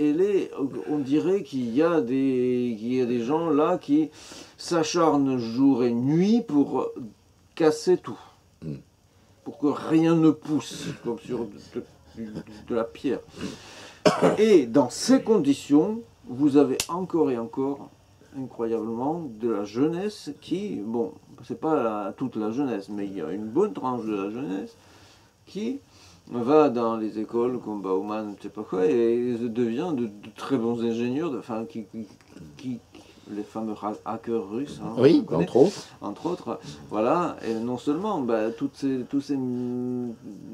on dirait qu'il y a des gens là qui s'acharnent jour et nuit pour casser tout. Pour que rien ne pousse, comme sur de la pierre. Et dans ces conditions, vous avez encore et encore, incroyablement, de la jeunesse qui, bon, c'est pas toute la jeunesse, mais il y a une bonne tranche de la jeunesse qui va dans les écoles comme Bauman, je sais pas quoi, et devient de très bons ingénieurs, enfin, les fameux hackers russes. Hein, oui, entre autres. Voilà, et non seulement, tous ces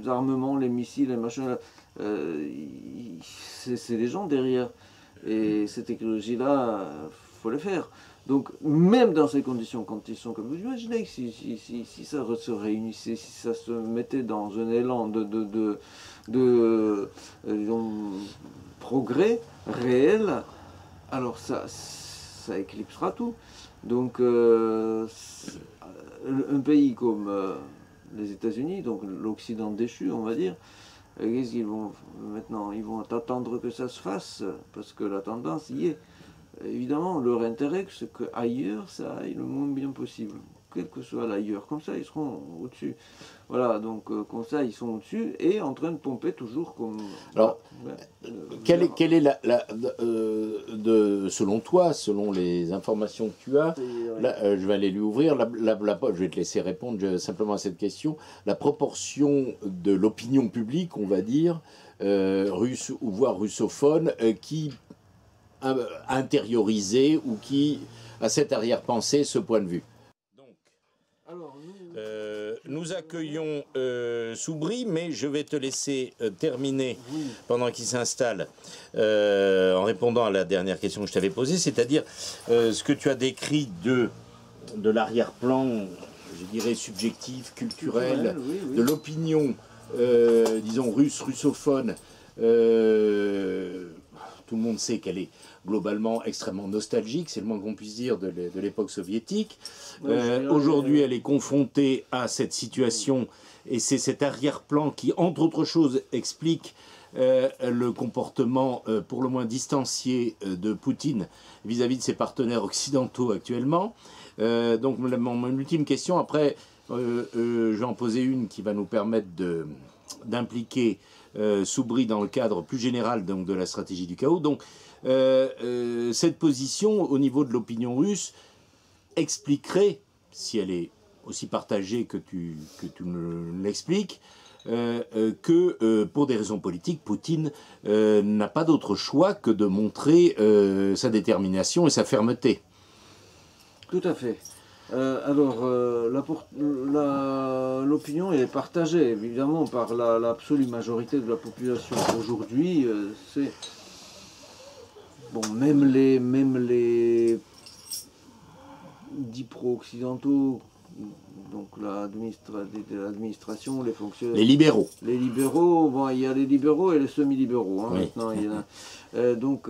armements, les missiles, les machins, c'est des gens derrière. Et ces technologies-là, il faut les faire. Donc, même dans ces conditions, quand ils sont comme vous imaginez que si ça se réunissait, si ça se mettait dans un élan de progrès réel, alors ça éclipsera tout. Donc, un pays comme les États-Unis, donc l'Occident déchu, on va dire, qu'est-ce qu'ils vont maintenant? Ils vont attendre que ça se fasse, parce que la tendance y est. Évidemment, leur intérêt, c'est qu'ailleurs, ça aille le moins bien possible. Quel que soit l'ailleurs. Comme ça, ils seront au-dessus. Voilà, donc comme ça, ils sont au-dessus et en train de pomper toujours comme... Alors, quelle est selon toi, selon les informations que tu as, là, je vais aller lui ouvrir, je vais te laisser répondre simplement à cette question, la proportion de l'opinion publique, on va dire, russe ou voire russophone, qui a intériorisé ou qui a cette arrière-pensée, ce point de vue. Alors, nous accueillons Soubry, mais je vais te laisser terminer pendant qu'il s'installe en répondant à la dernière question que je t'avais posée, c'est-à-dire ce que tu as décrit de l'arrière-plan, je dirais subjectif, culturel, de l'opinion, disons russophone. Tout le monde sait qu'elle est globalement extrêmement nostalgique, c'est le moins qu'on puisse dire de l'époque soviétique. Aujourd'hui, elle est confrontée à cette situation et c'est cet arrière-plan qui, entre autres choses, explique le comportement pour le moins distancié de Poutine vis-à-vis de ses partenaires occidentaux actuellement. Donc, mon ultime question, après, je vais en poser une qui va nous permettre d'impliquer Soubry dans le cadre plus général donc, de la stratégie du chaos. Donc, cette position au niveau de l'opinion russe expliquerait, si elle est aussi partagée que tu l'expliques, que pour des raisons politiques, Poutine n'a pas d'autre choix que de montrer sa détermination et sa fermeté. Tout à fait. Alors, l'opinion est partagée, évidemment, par l'absolue majorité de la population. Aujourd'hui, c'est... Bon, même les dits pro-occidentaux, donc l'administration, les fonctionnaires... Les libéraux. Les libéraux, bon, il y a les libéraux et les semi-libéraux, hein, maintenant, il y en a. Donc,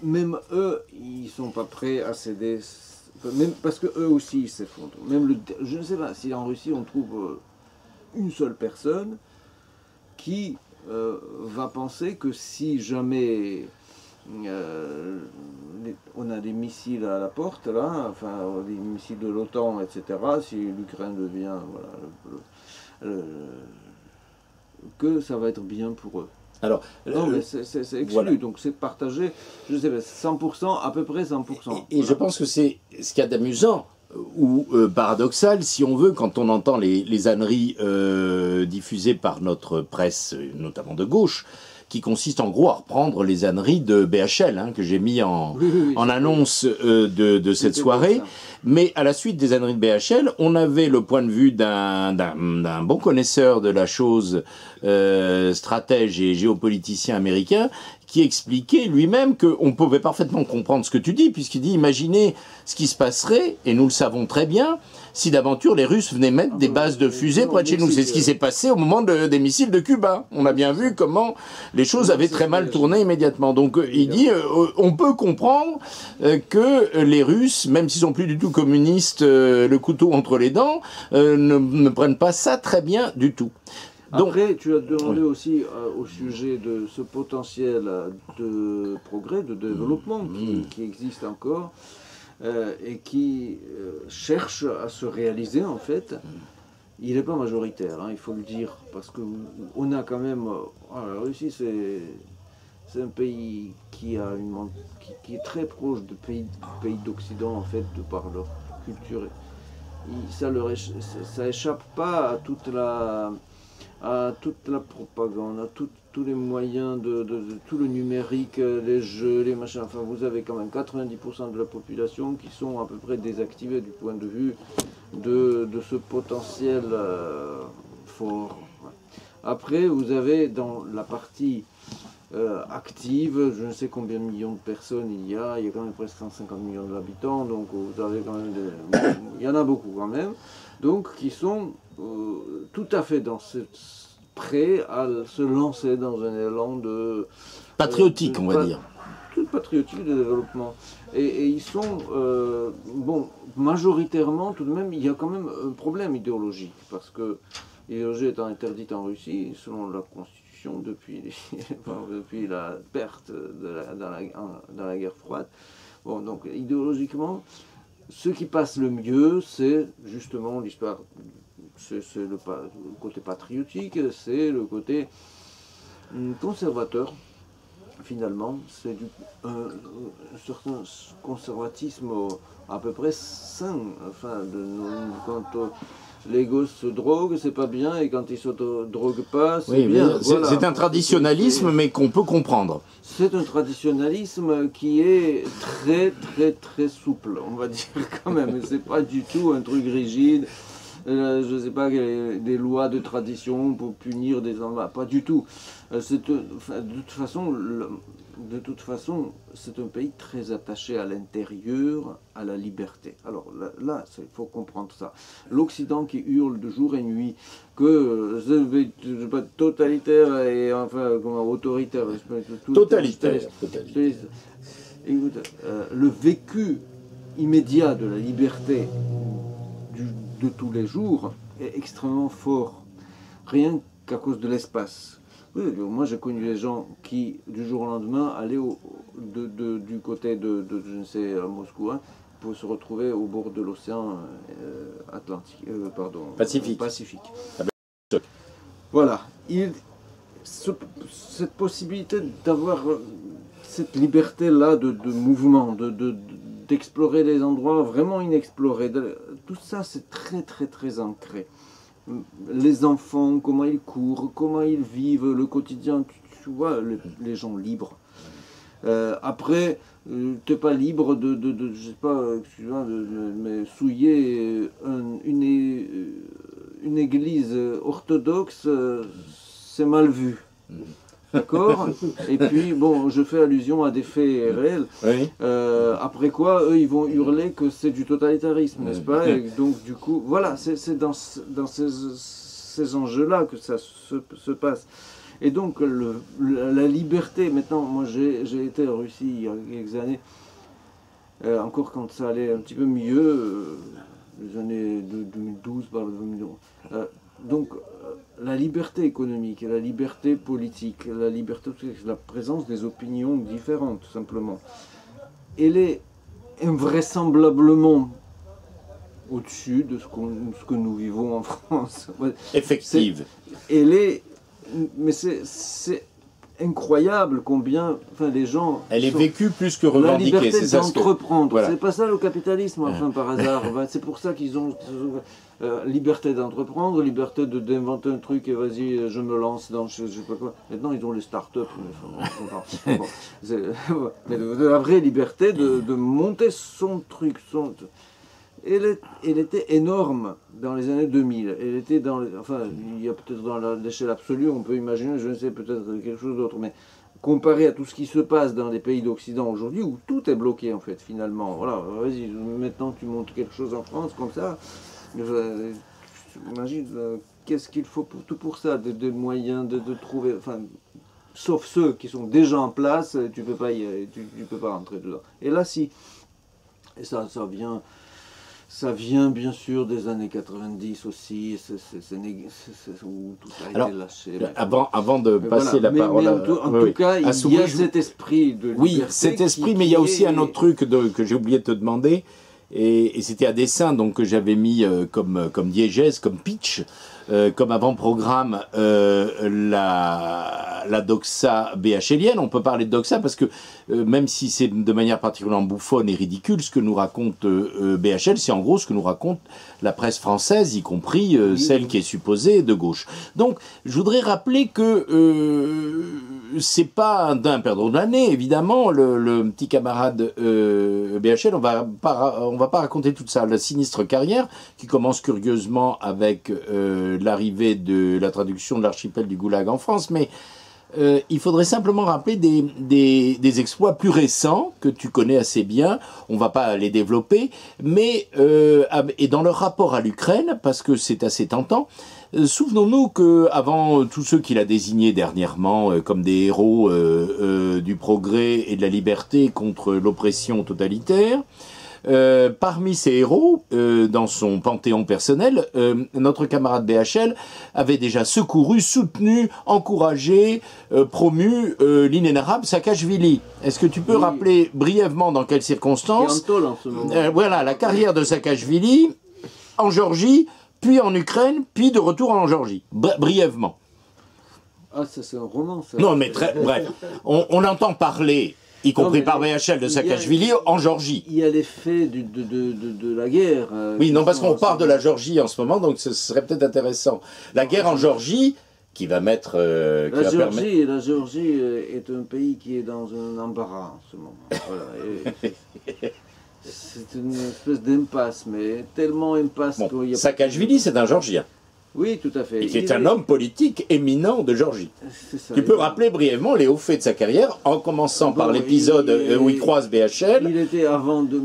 même eux, ils ne sont pas prêts à céder... Même parce que eux aussi ils s'effondrent. Je ne sais pas si en Russie on trouve une seule personne qui va penser que si jamais on a des missiles à la porte là, enfin des missiles de l'OTAN, etc. Si l'Ukraine devient que ça va être bien pour eux. Alors, non, mais c'est exclu, voilà. Donc c'est partagé, je sais pas, 100%, à peu près 100%. Et je pense que c'est ce qu'il y a d'amusant ou paradoxal, si on veut, quand on entend les âneries diffusées par notre presse, notamment de gauche, qui consiste en gros à reprendre les âneries de BHL, hein, que j'ai mis en annonce de cette soirée. Mais à la suite des âneries de BHL, on avait le point de vue d'un bon connaisseur de la chose, stratège et géopoliticien américain, qui expliquait lui-même qu'on pouvait parfaitement comprendre ce que tu dis, puisqu'il dit, imaginez ce qui se passerait, et nous le savons très bien, si d'aventure les Russes venaient mettre des bases de fusées près de chez nous. C'est ce qui s'est passé au moment des missiles de Cuba. On a bien vu comment les choses avaient très mal tourné immédiatement. Donc il dit, on peut comprendre que les Russes, même s'ils sont plus du tout communistes, le couteau entre les dents, ne prennent pas ça très bien du tout. Donc, après, tu as demandé aussi au sujet de ce potentiel de progrès, de développement qui existe encore et qui cherche à se réaliser en fait. Il n'est pas majoritaire, hein, il faut le dire, parce qu'on a quand même... la Russie, c'est un pays qui est très proche du pays d'Occident en fait, de par leur culture. Ça échappe pas à toute la propagande, à tous les moyens tout le numérique, les jeux, les machins. Enfin, vous avez quand même 90% de la population qui sont à peu près désactivés du point de vue de ce potentiel fort. Après, vous avez dans la partie active, je ne sais combien de millions de personnes il y a quand même presque 150 millions d'habitants, donc vous avez quand même il y en a beaucoup quand même, donc qui sont tout à fait prêts à se lancer dans un élan de... patriotique, on va dire. Tout patriotique de développement. Et ils sont, bon, majoritairement, tout de même, il y a quand même un problème idéologique, parce que l'idéologie étant interdite en Russie, selon la Constitution, depuis la perte dans la guerre froide. Bon, donc, idéologiquement, ce qui passe le mieux, c'est justement l'histoire, c'est le côté patriotique, c'est le côté conservateur, finalement. C'est un certain conservatisme à peu près sain. Enfin, quand les gosses se droguent, c'est pas bien, et quand ils ne se droguent pas, c'est bien. Voilà. C'est un traditionnalisme, mais qu'on peut comprendre. C'est un traditionnalisme qui est très, très, très souple, on va dire quand même. C'est pas du tout un truc rigide. Je ne sais pas, des lois de tradition pour punir des enfants, pas du tout. De toute façon, c'est un pays très attaché à l'intérieur, à la liberté. Alors là, il faut comprendre ça. L'Occident qui hurle de jour et nuit que c'est pas totalitaire et enfin comment autoritaire. Totalitaire. Écoute, le vécu immédiat de la liberté de tous les jours est extrêmement fort, rien qu'à cause de l'espace. Oui, moi j'ai connu des gens qui, du jour au lendemain, allaient du côté de je ne sais, à Moscou, hein, pour se retrouver au bord de l'océan Pacifique. Voilà. Cette possibilité d'avoir cette liberté-là de mouvement, d'explorer des endroits vraiment inexplorés, tout ça c'est très très très ancré. Les enfants, comment ils courent, comment ils vivent, le quotidien, tu vois, les gens libres. Après, tu n'es pas libre je sais pas, excuse-moi, mais souiller une église orthodoxe, c'est mal vu. D'accord. Et puis, bon, je fais allusion à des faits réels. Oui. Après quoi, eux, ils vont hurler que c'est du totalitarisme, n'est-ce pas? Et donc, du coup, voilà, c'est dans ces enjeux-là que ça se passe. Et donc, la liberté, maintenant, moi, j'ai été en Russie il y a quelques années, encore quand ça allait un petit peu mieux, les années de 2012, par exemple. Donc, la liberté économique, la liberté politique, la présence des opinions différentes, tout simplement, elle est invraisemblablement au-dessus de ce que nous vivons en France. Effective. Mais c'est incroyable combien, enfin, les gens... Elle est vécue plus que revendiquée. La liberté c'est d'entreprendre. Voilà. C'est pas ça le capitalisme, enfin, par hasard. C'est pour ça qu'ils ont liberté d'entreprendre, liberté d'inventer un truc et vas-y, je me lance dans je sais pas quoi. Maintenant, ils ont les start-up. Mais, mais de la vraie liberté de monter son truc. Elle était énorme dans les années 2000. Elle était enfin, il y a peut-être dans l'échelle absolue, on peut imaginer, je ne sais, peut-être quelque chose d'autre, mais comparé à tout ce qui se passe dans les pays d'Occident aujourd'hui, où tout est bloqué en fait, finalement. Voilà, vas-y, maintenant tu montes quelque chose en France comme ça. Imagine, qu'est-ce qu'il faut pour ça, des moyens de trouver, enfin, sauf ceux qui sont déjà en place, tu peux pas rentrer dedans. Et là, si, et ça vient bien sûr des années 90 aussi, où tout ça a été lâché. Avant de passer la parole en tout cas, il y a cet esprit de liberté. Oui, cet esprit, mais il y a aussi un autre truc que j'ai oublié de te demander, et c'était à dessein donc, que j'avais mis comme diégèse, comme pitch, comme avant-programme, la doxa BHLienne. On peut parler de doxa parce que même si c'est de manière particulièrement bouffonne et ridicule, ce que nous raconte BHL, c'est en gros ce que nous raconte la presse française, y compris celle qui est supposée de gauche. Donc, je voudrais rappeler que c'est pas d'un perdreau de l'année, évidemment, le petit camarade BHL, on va pas raconter toute sa sinistre carrière, qui commence curieusement avec l'arrivée de la traduction de l'archipel du Goulag en France, mais il faudrait simplement rappeler des exploits plus récents que tu connais assez bien. On ne va pas les développer, mais et dans leur rapport à l'Ukraine, parce que c'est assez tentant. Souvenons-nous qu'avant tous ceux qu'il a désignés dernièrement comme des héros du progrès et de la liberté contre l'oppression totalitaire, parmi ces héros, dans son panthéon personnel, notre camarade BHL avait déjà secouru, soutenu, encouragé, promu l'inénarrable Saakashvili. Est-ce que tu peux rappeler brièvement dans quelles circonstances voilà, la carrière de Saakashvili en Géorgie, puis en Ukraine, puis de retour en Géorgie, brièvement. Ah, ça c'est un roman, ça. Non, mais bref, on entend parler, y compris par BHL, de Saakashvili en Géorgie. Il y a l'effet de la guerre. Oui, non, parce qu'on parle de la Géorgie en ce moment, donc ce serait peut-être intéressant. La guerre en Géorgie, qui va mettre... La Géorgie est un pays qui est dans un embarras en ce moment. Voilà. C'est une espèce d'impasse, mais tellement impasse qu'il y a... Saakashvili, c'est un Géorgien. Oui, tout à fait. Et qui est un homme politique éminent de Géorgie. Ça, tu peux rappeler brièvement les hauts faits de sa carrière, en commençant par l'épisode où il croise BHL. Il était avant de...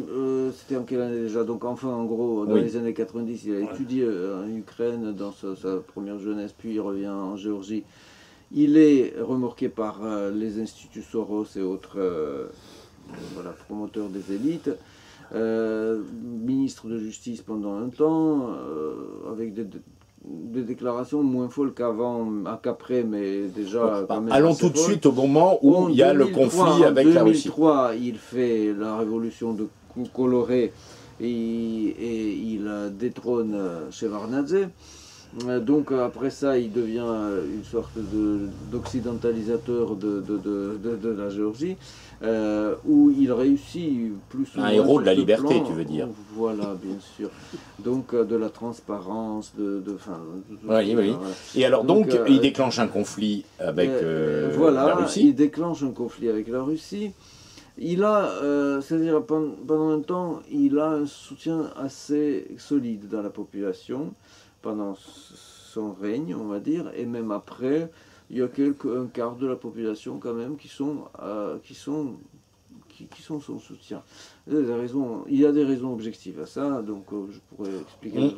c'était en quelle année déjà? Donc enfin, en gros, dans les années 90, il a étudié en Ukraine dans sa première jeunesse, puis il revient en Géorgie. Il est remorqué par les instituts Soros et autres promoteurs des élites. Ministre de Justice pendant un temps, avec des déclarations moins folles qu'après, mais déjà... Quand même allons tout de suite au moment où il y a le conflit avec la Russie. En 2003, il fait la révolution de Coloré et il détrône Shevardnadze. Donc après ça, il devient une sorte d'occidentalisateur de la Géorgie, où il réussit plus ou moins... Un héros de la liberté, tu veux dire. Voilà, bien sûr. Donc de la transparence, oui. Et alors donc, il déclenche un conflit avec la Russie. Il déclenche un conflit avec la Russie. Il a, c'est-à-dire pendant un temps, il a un soutien assez solide dans la population, pendant son règne, on va dire, et même après, il y a un quart de la population quand même qui sont son soutien. Il y a des raisons objectives à ça, donc je pourrais expliquer.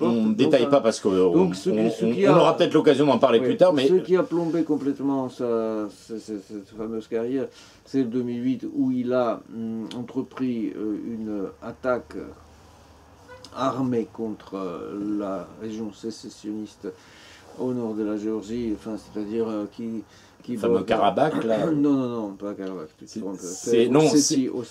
On ne détaille pas parce qu'on aura peut-être l'occasion d'en parler plus tard. Mais ce qui a plombé complètement cette fameuse carrière, c'est le 2008 où il a entrepris une attaque armée contre la région sécessionniste au nord de la Géorgie, enfin, c'est-à-dire qui fameux Karabakh, là. Non, non, non, pas Karabakh, tu te trompes. C'est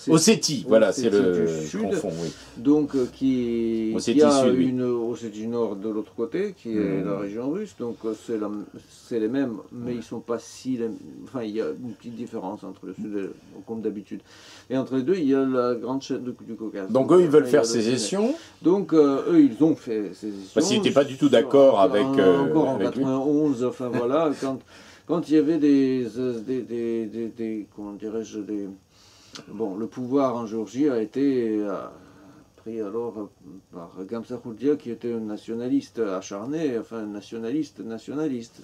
Ossétie, voilà, c'est le confond, oui. Donc qui a Sud, une Ossétie du Nord de l'autre côté, qui est la région russe, donc c'est les mêmes, mais ils sont pas si... Enfin, il y a une petite différence entre le Sud, comme d'habitude. Et entre les deux, il y a la grande chaîne du Caucase. Donc eux, ils veulent faire sécession. Donc eux, ils ont fait sécession. Parce qu'ils n'étaient pas du tout d'accord avec... encore en avec 91, enfin voilà, quand il y avait des comment dirais-je, bon, le pouvoir en Géorgie a été pris alors par Gamsa Khoudia, qui était un nationaliste acharné, enfin un nationaliste,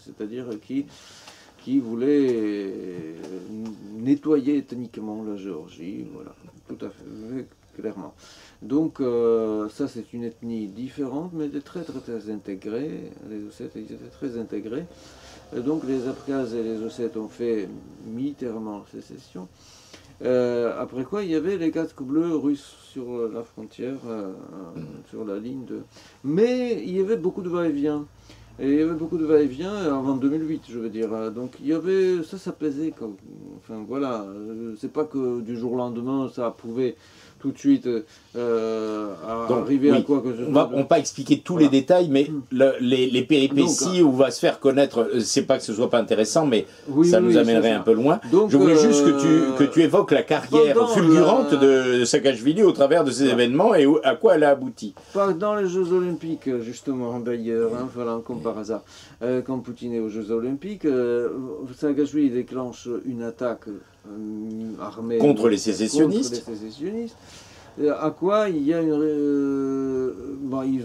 c'est-à-dire qui voulait nettoyer ethniquement la Géorgie, voilà, tout à fait, clairement. Donc ça c'est une ethnie différente, mais très très très intégrée, les Ossètes ils étaient très intégrés. Donc les Abkhazes et les Ossètes ont fait militairement sécession. Après quoi, il y avait les casques bleus russes sur la frontière, sur la ligne de... Mais il y avait beaucoup de va-et-vient. Et il y avait beaucoup de va-et-vient avant 2008, je veux dire. Donc il y avait... Ça pesait. Enfin voilà, c'est pas que du jour au lendemain, ça a prouvé tout de suite arriver à quoi que ce soit. On va pas expliquer tous les détails, mais les péripéties où va se faire connaître, c'est pas que ce soit pas intéressant, mais ça nous amènerait un peu loin. Donc, je voulais juste que tu évoques la carrière fulgurante de Saakachvili au travers de ces événements et à quoi elle a abouti. Dans les Jeux Olympiques, justement, d'ailleurs, voilà, comme par hasard, quand Poutine est aux Jeux Olympiques, Saakachvili déclenche une attaque armée contre les sécessionnistes. À quoi il y a ils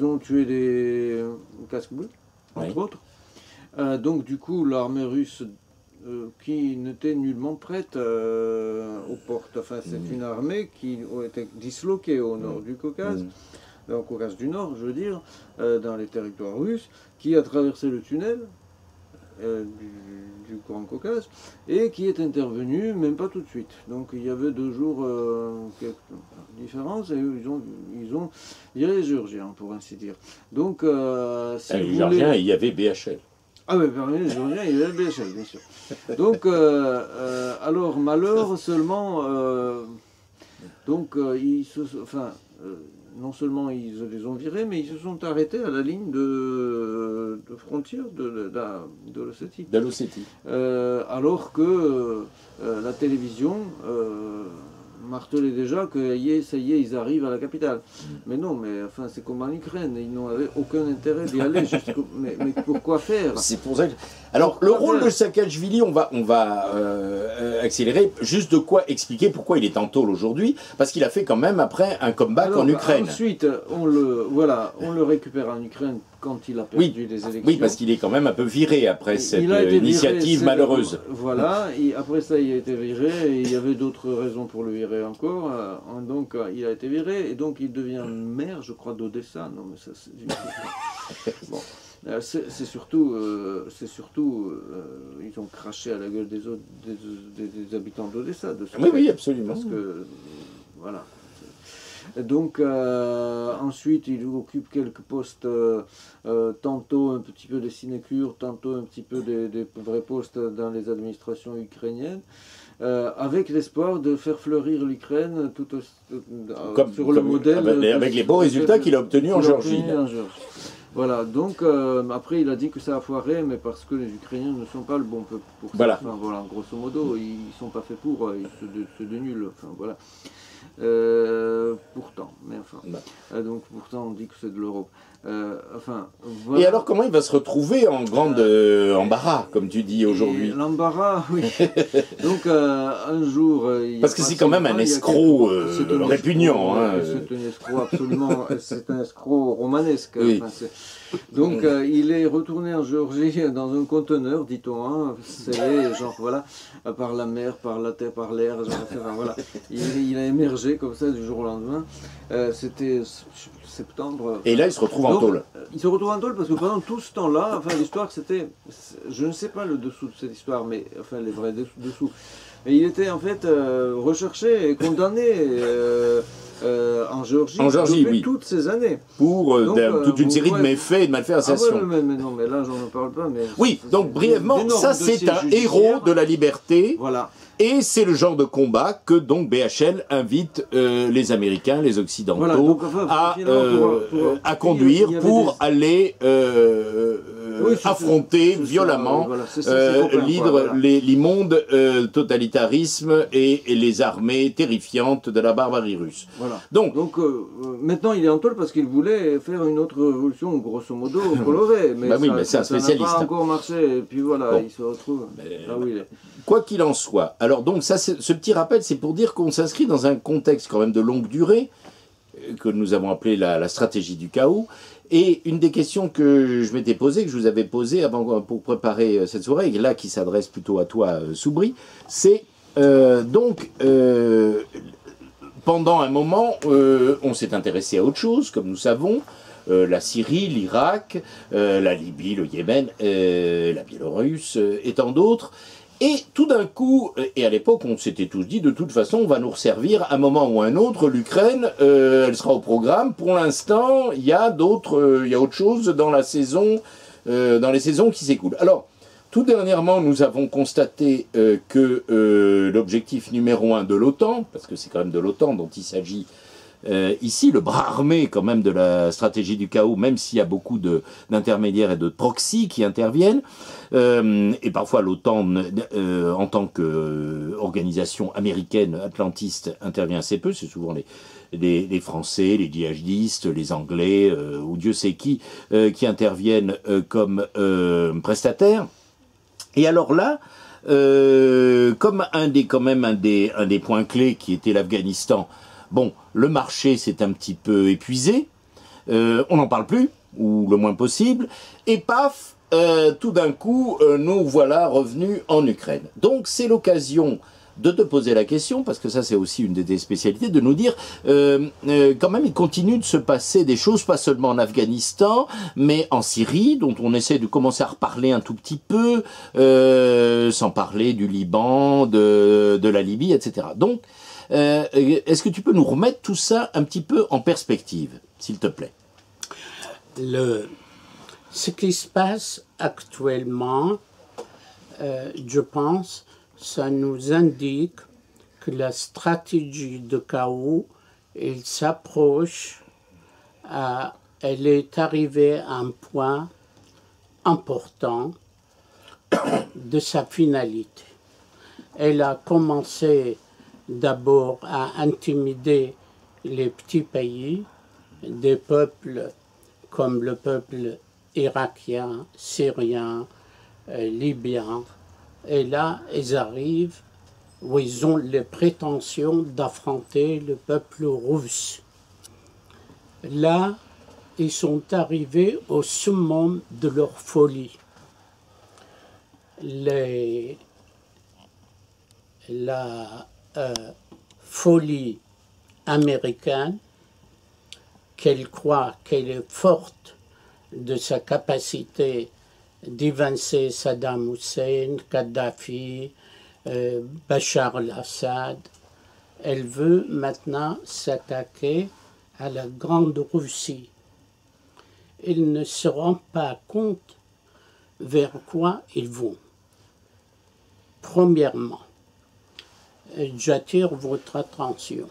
ont tué des casques bleus, entre autres. Donc du coup, l'armée russe, qui n'était nullement prête aux portes, enfin c'est une armée qui a été disloquée au nord du Caucase, au Caucase du Nord, je veux dire, dans les territoires russes, qui a traversé le tunnel du Grand Caucase, et qui est intervenu même pas tout de suite. Donc il y avait 2 jours quelques différences, et ils ont viré les Géorgiens, pour ainsi dire. Donc si les Géorgiens, il y avait BHL. Ah oui, parmi les Géorgiens, il y avait BHL, bien sûr. Donc alors malheur seulement, non seulement ils les ont virés, mais ils se sont arrêtés à la ligne de frontière de l'Ossétie. De l'Ossétie. Alors que la télévision martelait déjà que ça y est, ils arrivent à la capitale. Mais non, mais enfin, c'est comme en Ukraine, ils n'avaient aucun intérêt d'y aller. Mais pourquoi faire? C'est pour ça que... Alors, le rôle de Saakachvili, on va accélérer. Juste de quoi expliquer pourquoi il est en tôle aujourd'hui, parce qu'il a fait quand même après un comeback en Ukraine. Ensuite, on le récupère en Ukraine quand il a perdu les élections. Oui, parce qu'il est quand même un peu viré après cette initiative malheureuse. Voilà, après ça il a été viré, et il y avait d'autres raisons pour le virer encore. Donc il a été viré, et donc il devient maire, je crois, d'Odessa. Non, mais ça c'est... Bon. C'est surtout, ils ont craché à la gueule des habitants d'Odessa. Oui, absolument. Parce que, voilà. Donc, ensuite, il occupe quelques postes, tantôt un petit peu de sinécure, tantôt un petit peu des vrais postes dans les administrations ukrainiennes, avec l'espoir de faire fleurir l'Ukraine sur le modèle... Avec les beaux résultats qu'il a obtenus en Géorgie. Voilà, donc après il a dit que ça a foiré, mais parce que les Ukrainiens ne sont pas le bon peuple pour ça. Voilà. Enfin, voilà, grosso modo, ils ne sont pas faits pour, ils se dénulent, enfin voilà. Pourtant, mais enfin. Donc pourtant on dit que c'est de l'Europe. Voilà. Et alors comment il va se retrouver en grande embarras, comme tu dis aujourd'hui? L'embarras, oui. Donc un jour... Parce que c'est quand même un escroc répugnant. C'est un escroc absolument... c'est un escroc romanesque. Oui. Donc il est retourné en Géorgie dans un conteneur, dit-on, scellé, genre voilà, par la mer, par la terre, par l'air, voilà. Il a émergé comme ça du jour au lendemain. C'était septembre. Et là il se retrouve en tôle. Il se retrouve en tôle parce que pendant tout ce temps-là, enfin l'histoire c'était, je ne sais pas le dessous de cette histoire, mais enfin les vrais dessous. Mais il était en fait recherché et condamné en Géorgie, depuis oui. Toutes ces années. Pour toute une série de méfaits et de malversations. Ah ouais, mais non, mais là, j'en parle pas. Mais oui, donc brièvement, ça c'est un héros de la liberté. Voilà. Et c'est le genre de combat que donc BHL invite les Américains, les Occidentaux, voilà, donc, à conduire pour aller affronter violemment l'immonde totalitarisme et les armées terrifiantes de la barbarie russe. Voilà. Donc maintenant il est en tôle parce qu'il voulait faire une autre révolution, grosso modo, colorée. Mais bah oui, mais c'est un spécialiste. Ça n'a pas encore marché, et puis voilà, bon. Il se retrouve là où il est. Quoi qu'il en soit, alors donc ça, ce petit rappel, c'est pour dire qu'on s'inscrit dans un contexte quand même de longue durée, que nous avons appelé la stratégie du chaos. Et une des questions que je m'étais posée, que je vous avais posée avant pour préparer cette soirée, et là qui s'adresse plutôt à toi, Soubry, c'est pendant un moment, on s'est intéressé à autre chose, comme nous savons, la Syrie, l'Irak, la Libye, le Yémen, la Biélorusse et tant d'autres. Et tout d'un coup, et à l'époque on s'était tous dit de toute façon on va nous resservir à un moment ou à un autre, l'Ukraine, elle sera au programme. Pour l'instant, il y a autre chose dans la saison, dans les saisons qui s'écoulent. Alors, tout dernièrement, nous avons constaté que l'objectif numéro 1 de l'OTAN, parce que c'est quand même de l'OTAN dont il s'agit ici, le bras armé quand même de la stratégie du chaos, même s'il y a beaucoup d'intermédiaires et de proxys qui interviennent, et parfois l'OTAN en tant qu'organisation américaine atlantiste intervient assez peu, c'est souvent les Français, les djihadistes, les Anglais, ou Dieu sait qui interviennent comme prestataires. Et alors là, comme un des points clés qui était l'Afghanistan, bon, le marché s'est un petit peu épuisé, on n'en parle plus, ou le moins possible, et paf, tout d'un coup, nous voilà revenus en Ukraine. Donc c'est l'occasion de te poser la question, parce que ça c'est aussi une des spécialités, de nous dire, quand même il continue de se passer des choses, pas seulement en Afghanistan, mais en Syrie, dont on essaie de commencer à reparler un tout petit peu, sans parler du Liban, de la Libye, etc. Donc, est-ce que tu peux nous remettre tout ça un petit peu en perspective, s'il te plaît? Ce qui se passe actuellement, je pense, ça nous indique que la stratégie de chaos, elle s'approche, elle est arrivée à un point important de sa finalité. Elle a commencé d'abord à intimider les petits pays, des peuples comme le peuple irakien, syrien, libyen. Et là, ils arrivent où ils ont les prétentions d'affronter le peuple russe. Là, ils sont arrivés au summum de leur folie. La folie américaine, qu'elle croit qu'elle est forte de sa capacité d'évincer Saddam Hussein, Kadhafi, Bachar al-Assad. Elle veut maintenant s'attaquer à la Grande Russie. Ils ne se rendent pas compte vers quoi ils vont. Premièrement, j'attire votre attention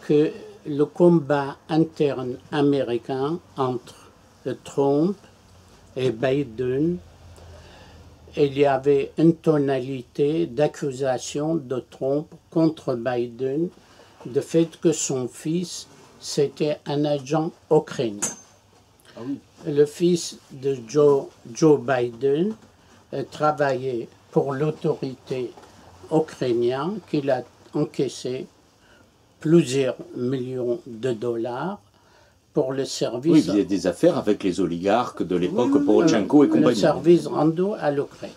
que le combat interne américain entre Trump et Biden, il y avait une tonalité d'accusation de Trump contre Biden, de fait que son fils, c'était un agent ukrainien. Ah oui. Le fils de Joe Biden travaillait pour l'autorité ukrainienne qu'il a encaissé plusieurs millions de dollars pour le service... Oui, il y a des affaires avec les oligarques de l'époque, Poroshenko et compagnie. Le service rendu à l'Ukraine.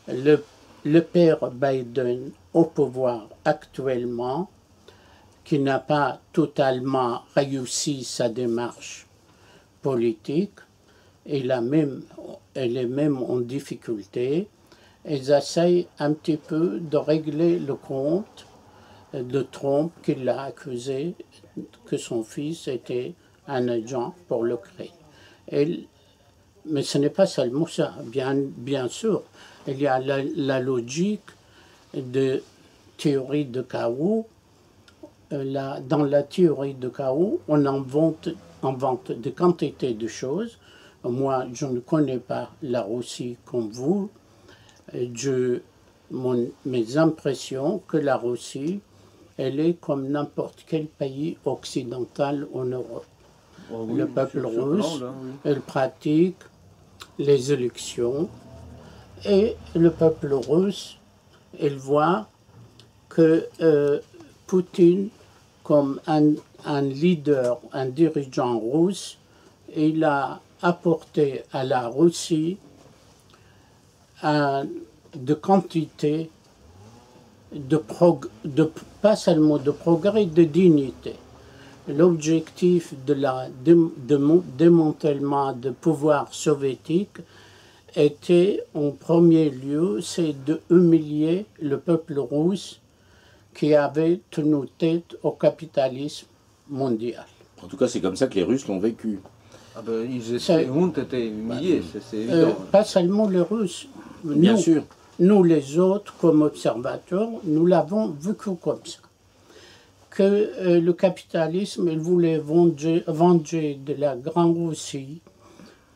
Le père Biden au pouvoir actuellement, qui n'a pas totalement réussi sa démarche politique, elle est même en difficulté. Ils essayent un petit peu de régler le compte de Trump qui l'a accusé que son fils était un agent pour l'Ukraine. Mais ce n'est pas seulement ça, bien sûr. Il y a la logique de théorie de chaos. Dans la théorie de chaos, on invente des quantités de choses. Moi, je ne connais pas la Russie comme vous. Mes impressions que la Russie, elle est comme n'importe quel pays occidental en Europe. Oh oui, Le peuple sur ce russe, plan-là, oui. elle pratique les élections et le peuple russe, il voit que Poutine, comme un leader, un dirigeant russe, il a apporté à la Russie de quantité pas seulement de progrès, de dignité. L'objectif de démantèlement du pouvoir soviétique était, en premier lieu, c'est de humilier le peuple russe qui avait tenu tête au capitalisme mondial. En tout cas, c'est comme ça que les Russes l'ont vécu. Ah ben, ont été humiliés, c'est évident. Pas seulement les Russes. Bien sûr. Nous, les autres, comme observateurs, nous l'avons vécu comme ça. Que le capitalisme, il voulait venger de la Grande-Russie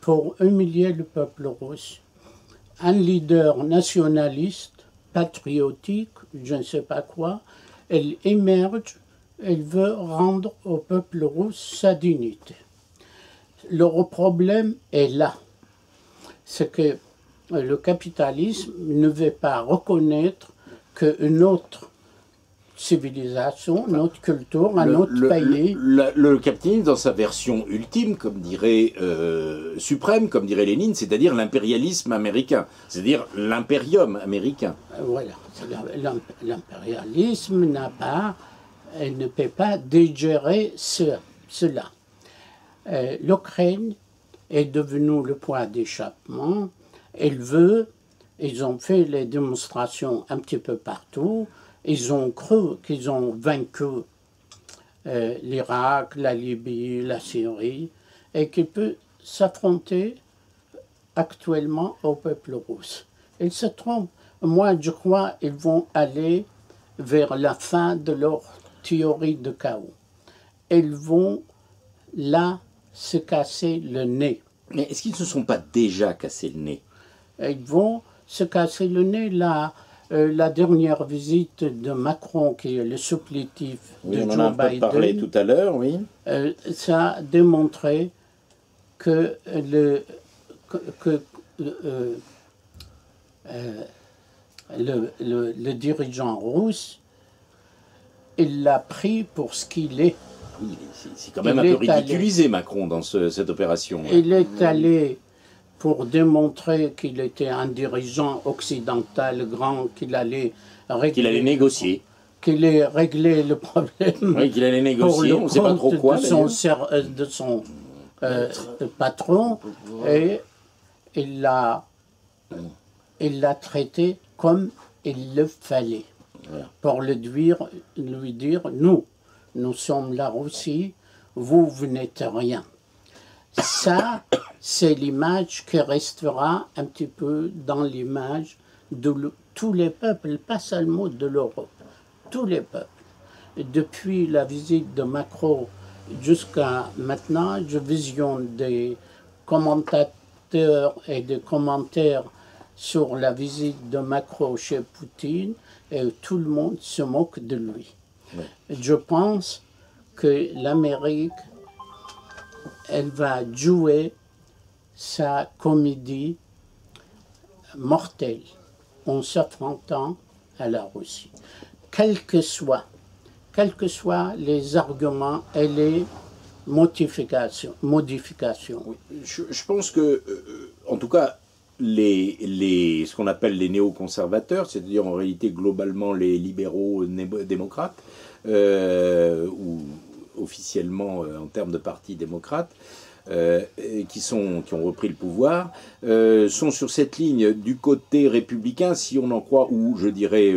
pour humilier le peuple russe. Un leader nationaliste, patriotique, je ne sais pas quoi, il émerge, il veut rendre au peuple russe sa dignité. Le problème est là. C'est que le capitalisme ne veut pas reconnaître qu'une autre civilisation, notre culture, un autre pays. Le capitalisme, dans sa version ultime, comme dirait suprême, comme dirait Lénine, c'est-à-dire l'impérialisme américain, c'est-à-dire l'impérium américain. Voilà, l'impérialisme ne peut pas digérer cela. L'Ukraine est devenue le point d'échappement. Ils ont fait les démonstrations un petit peu partout. Ils ont cru qu'ils ont vaincu l'Irak, la Libye, la Syrie, et qu'ils peuvent s'affronter actuellement au peuple russe. Ils se trompent. Moi, je crois qu'ils vont aller vers la fin de leur théorie de chaos. Ils vont là se casser le nez. Mais est-ce qu'ils ne se sont pas déjà cassés le nez? Ils vont se casser le nez là. La dernière visite de Macron, qui est le supplétif de Joe Biden, on en a un peu parlé tout à l'heure, oui. Ça a démontré que le dirigeant russe, il l'a pris pour ce qu'il est. Oui, c'est quand même un peu ridiculisé, Macron, dans cette opération. Il est allé pour démontrer qu'il était un dirigeant occidental grand, qu'il allait négocier. Qu'il allait régler le problème. Oui, qu'il allait négocier, on ne sait pas trop quoi. De son patron, et il l'a traité comme il le fallait. Voilà. Pour lui dire, nous sommes la Russie, vous n'êtes rien. Ça, c'est l'image qui restera un petit peu dans l'image de tous les peuples, pas seulement de l'Europe, tous les peuples. Depuis la visite de Macron jusqu'à maintenant, je visionne des commentateurs et des commentaires sur la visite de Macron chez Poutine et tout le monde se moque de lui. Oui. Je pense que l'Amérique, elle va jouer sa comédie mortelle en s'affrontant à la Russie. Quels que soient les arguments et les modifications. Oui. Je pense que, en tout cas, ce qu'on appelle les néoconservateurs, c'est-à-dire en réalité globalement les libéraux démocrates, ou officiellement en termes de parti démocrate, qui ont repris le pouvoir, sont sur cette ligne du côté républicain, si on en croit, ou je dirais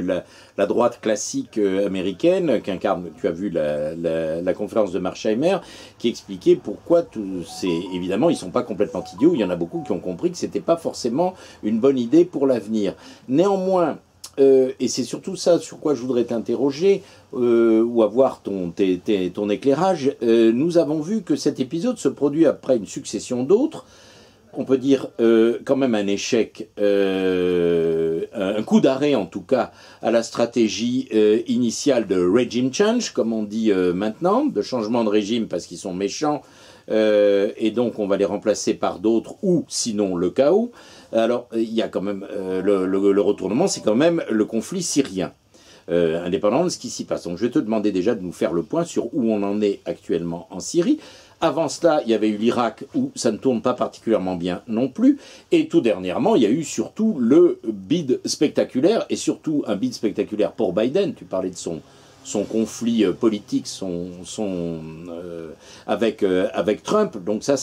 la droite classique américaine, qu'incarne, tu as vu la conférence de Marsheimer, qui expliquait pourquoi évidemment, ils ne sont pas complètement idiots, il y en a beaucoup qui ont compris que ce n'était pas forcément une bonne idée pour l'avenir. Néanmoins, et c'est surtout ça sur quoi je voudrais t'interroger, ou avoir ton éclairage, nous avons vu que cet épisode se produit après une succession d'autres. On peut dire quand même un échec, un coup d'arrêt en tout cas à la stratégie initiale de regime change, comme on dit maintenant, de changement de régime parce qu'ils sont méchants, et donc on va les remplacer par d'autres, ou sinon le chaos. Alors il y a quand même le retournement, c'est quand même le conflit syrien. Indépendamment de ce qui s'y passe. Donc je vais te demander déjà de nous faire le point sur où on en est actuellement en Syrie. Avant cela, il y avait eu l'Irak où ça ne tourne pas particulièrement bien non plus. Et tout dernièrement, il y a eu surtout le bid spectaculaire, et surtout un bid spectaculaire pour Biden. Tu parlais de son conflit politique avec Trump. Donc ça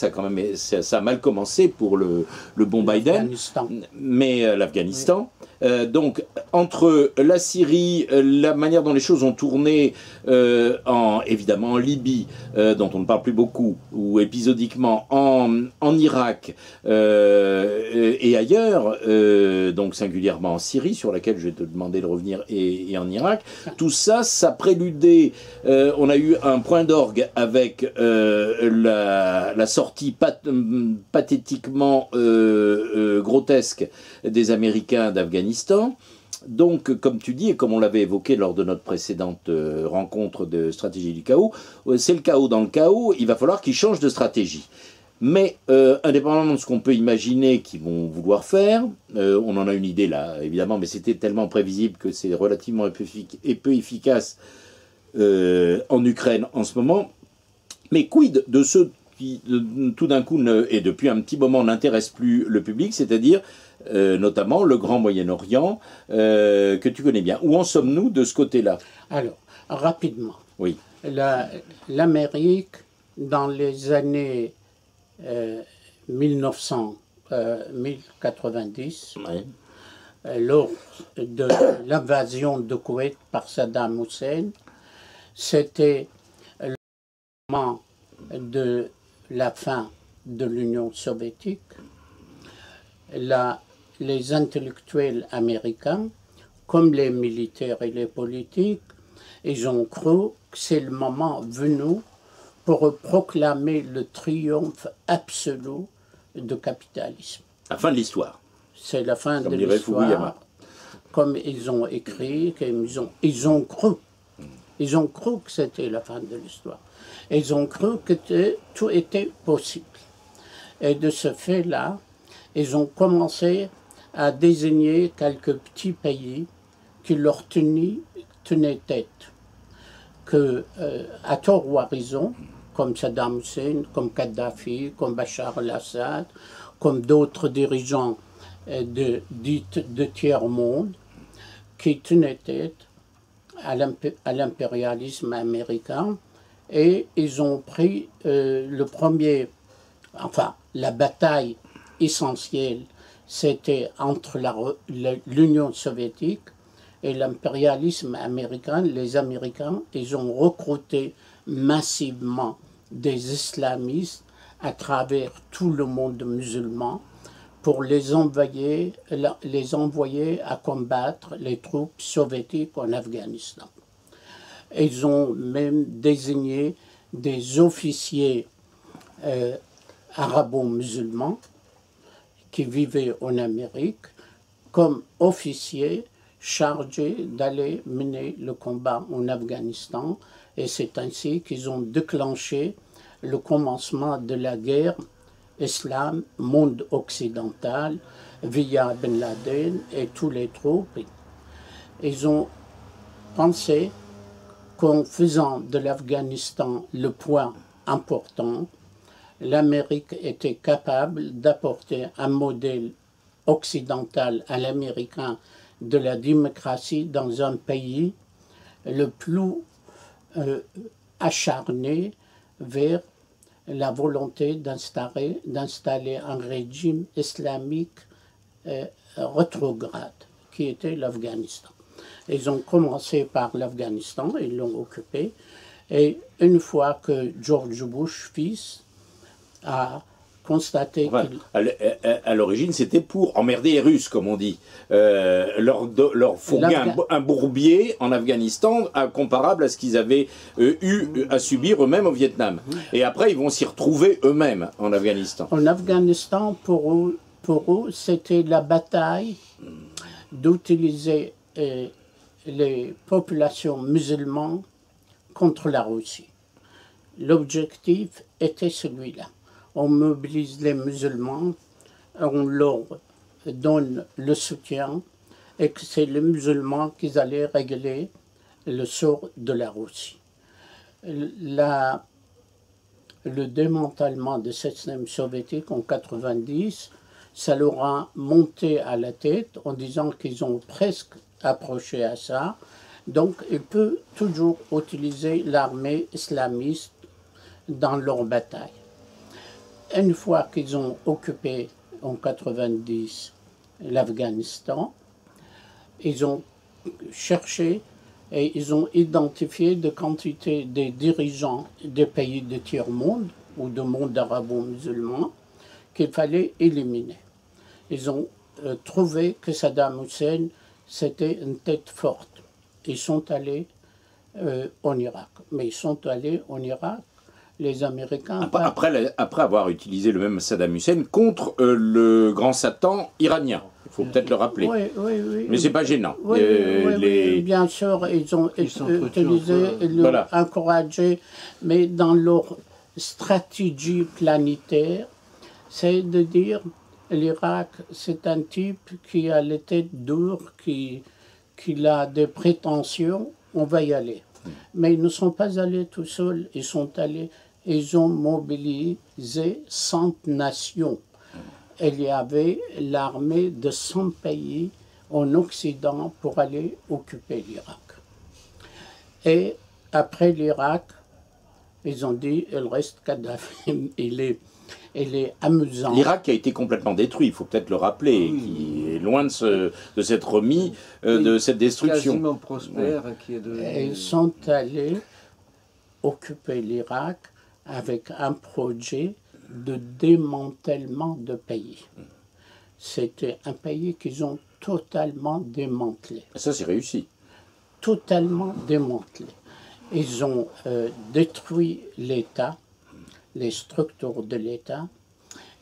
a mal commencé pour le bon Biden. Mais l'Afghanistan. Oui. Donc, entre la Syrie, la manière dont les choses ont tourné, évidemment en Libye, dont on ne parle plus beaucoup, ou épisodiquement en Irak et ailleurs, donc singulièrement en Syrie, sur laquelle je vais te demander de revenir, et en Irak, tout ça, ça préludait, on a eu un point d'orgue avec la sortie pathétiquement grotesque des Américains d'Afghanistan. Donc, comme tu dis, et comme on l'avait évoqué lors de notre précédente rencontre de stratégie du chaos, c'est le chaos dans le chaos, il va falloir qu'ils changent de stratégie. Mais, indépendamment de ce qu'on peut imaginer qu'ils vont vouloir faire, on en a une idée là, évidemment, mais c'était tellement prévisible que c'est relativement peu efficace en Ukraine en ce moment. Mais quid de ceux qui, tout d'un coup, et depuis un petit moment, n'intéressent plus le public, c'est-à-dire notamment le Grand Moyen-Orient, que tu connais bien. Où en sommes-nous de ce côté-là? Alors, rapidement. Oui. L'Amérique, dans les années 1090, oui. Lors de l'invasion de Koweït par Saddam Hussein, c'était le moment de la fin de l'Union soviétique. Les intellectuels américains, comme les militaires et les politiques, ils ont cru que c'est le moment venu pour proclamer le triomphe absolu du capitalisme. La fin de l'histoire. C'est la fin de l'histoire. Comme ils ont écrit, ils ont cru. Ils ont cru que c'était la fin de l'histoire. Ils ont cru que tout était possible. Et de ce fait-là, ils ont commencé à désigner quelques petits pays qui leur tenaient tête. À tort ou à raison, comme Saddam Hussein, comme Kadhafi, comme Bachar el-Assad, comme d'autres dirigeants de tiers-monde, qui tenaient tête à l'impérialisme américain, et ils ont pris la bataille essentielle, c'était entre l'Union soviétique et l'impérialisme américain. Les Américains, ils ont recruté massivement des islamistes à travers tout le monde musulman pour les envoyer à combattre les troupes soviétiques en Afghanistan. Ils ont même désigné des officiers arabo-musulmans qui vivaient en Amérique comme officiers chargés d'aller mener le combat en Afghanistan, et c'est ainsi qu'ils ont déclenché le commencement de la guerre islam-monde occidental via Ben Laden et tous les troupes. Ils ont pensé qu'en faisant de l'Afghanistan le point important, l'Amérique était capable d'apporter un modèle occidental à l'américain de la démocratie dans un pays le plus acharné vers la volonté d'installer un régime islamique rétrograde, qui était l'Afghanistan. Ils ont commencé par l'Afghanistan, ils l'ont occupé, et une fois que George Bush, fils, a constaté qu'il... À l'origine, c'était pour emmerder les Russes, comme on dit. Leur fourguer un bourbier en Afghanistan comparable à ce qu'ils avaient eu à subir eux-mêmes au Vietnam. Et après, ils vont s'y retrouver eux-mêmes en Afghanistan. En Afghanistan, pour eux c'était la bataille d'utiliser les populations musulmanes contre la Russie. L'objectif était celui-là. On mobilise les musulmans, on leur donne le soutien et que c'est les musulmans qui allaient régler le sort de la Russie. Le démantèlement du système soviétique en 1990, ça leur a monté à la tête en disant qu'ils ont presque approché à ça. Donc, ils peuvent toujours utiliser l'armée islamiste dans leur bataille. Une fois qu'ils ont occupé en 1990 l'Afghanistan, ils ont cherché et ils ont identifié des quantités de dirigeants des pays du tiers-monde ou du monde arabo-musulman qu'il fallait éliminer. Ils ont trouvé que Saddam Hussein, c'était une tête forte. Ils sont allés en Irak. Mais ils sont allés en Irak, les Américains... Après avoir utilisé le même Saddam Hussein contre le grand Satan iranien. Il faut peut-être le rappeler. Oui. Mais c'est pas gênant. Oui, bien sûr, ils ont utilisé, ils l'ont encouragé, mais dans leur stratégie planétaire, c'est de dire l'Irak, c'est un type qui a les têtes dures, qui a des prétentions, on va y aller. Mais ils ne sont pas allés tout seuls, ils ont mobilisé 100 nations. Il y avait l'armée de 100 pays en Occident pour aller occuper l'Irak. Et après l'Irak, ils ont dit, il reste Kadhafi, il est amusant. L'Irak a été complètement détruit, il faut peut-être le rappeler, qui est loin de s'être remis de cette destruction. Quasiment prospère. Qui est Et ils sont allés occuper l'Irak avec un projet de démantèlement de pays. C'était un pays qu'ils ont totalement démantelé. Ça, c'est réussi. Totalement démantelé. Ils ont détruit l'État, les structures de l'État.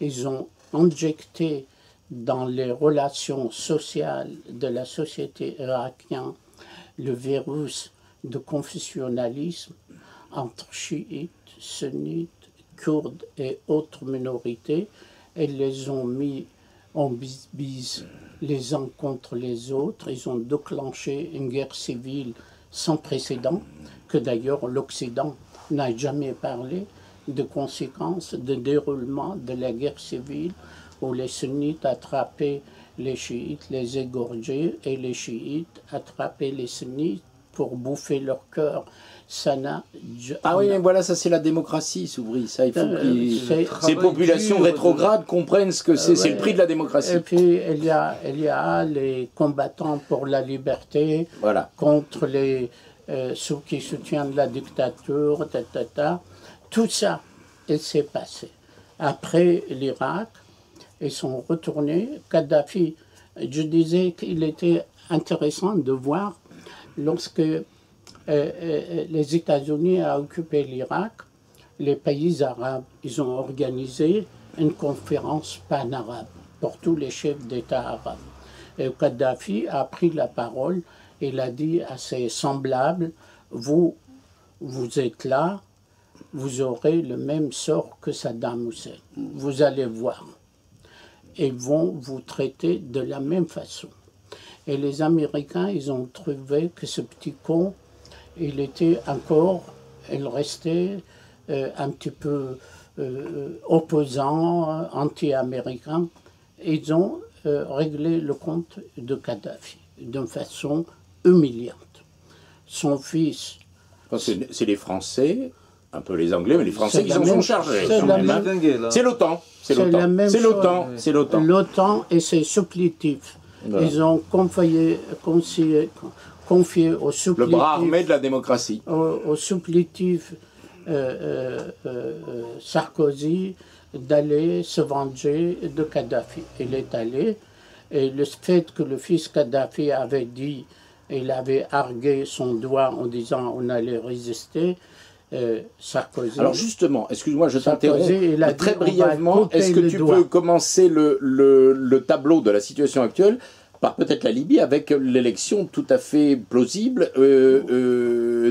Ils ont injecté dans les relations sociales de la société irakienne le virus de confessionnalisme entre chiites, sunnites, kurdes et autres minorités. Ils les ont mis en bisbise les uns contre les autres. Ils ont déclenché une guerre civile sans précédent, que d'ailleurs l'Occident n'a jamais parlé de conséquences de déroulement de la guerre civile où les sunnites attrapaient les chiites, les égorgeaient, et les chiites attrapaient les sunnites pour bouffer leur cœur. Ça n'a... Ah oui, mais voilà, ça c'est la démocratie, Soubry. Ça, il faut que ces populations rétrogrades comprennent ce que c'est. C'est le prix de la démocratie. Et puis, il y a les combattants pour la liberté, contre ceux qui soutiennent la dictature, Tout ça, il s'est passé. Après l'Irak, ils sont retournés. Kadhafi, je disais qu'il était intéressant de voir lorsque les États-Unis ont occupé l'Irak, les pays arabes, ils ont organisé une conférence pan-arabe pour tous les chefs d'État arabes. Et Kadhafi a pris la parole, il a dit à ses semblables, vous êtes là, vous aurez le même sort que Saddam Hussein. Vous allez voir. Ils vont vous traiter de la même façon. Et les Américains, ils ont trouvé que ce petit con, il restait un petit peu opposant, anti-américain. Ils ont réglé le compte de Kadhafi d'une façon humiliante. Son fils... C'est les Français un peu les Anglais, mais les Français C'est qui la s'en même- sont chargés. c'est quand la même, même- hein. Distingué, là. C'est l'OTAN. C'est C'est la l'OTAN. même C'est chose. l'OTAN. C'est l'OTAN. L'OTAN et ses supplétifs. Voilà. Ils ont confié aux Le supplétifs, bras armé de la démocratie. au supplétif Sarkozy d'aller se venger de Kadhafi. Il est allé, et le fait que le fils Kadhafi avait dit, il avait argué son doigt en disant on allait résister, Sarkozy. Alors justement, excuse-moi, je t'interromps Sarkozy, il a très dit, on va brièvement. couper Est-ce que le tu doigt. peux commencer le tableau de la situation actuelle par peut-être la Libye avec l'élection tout à fait plausible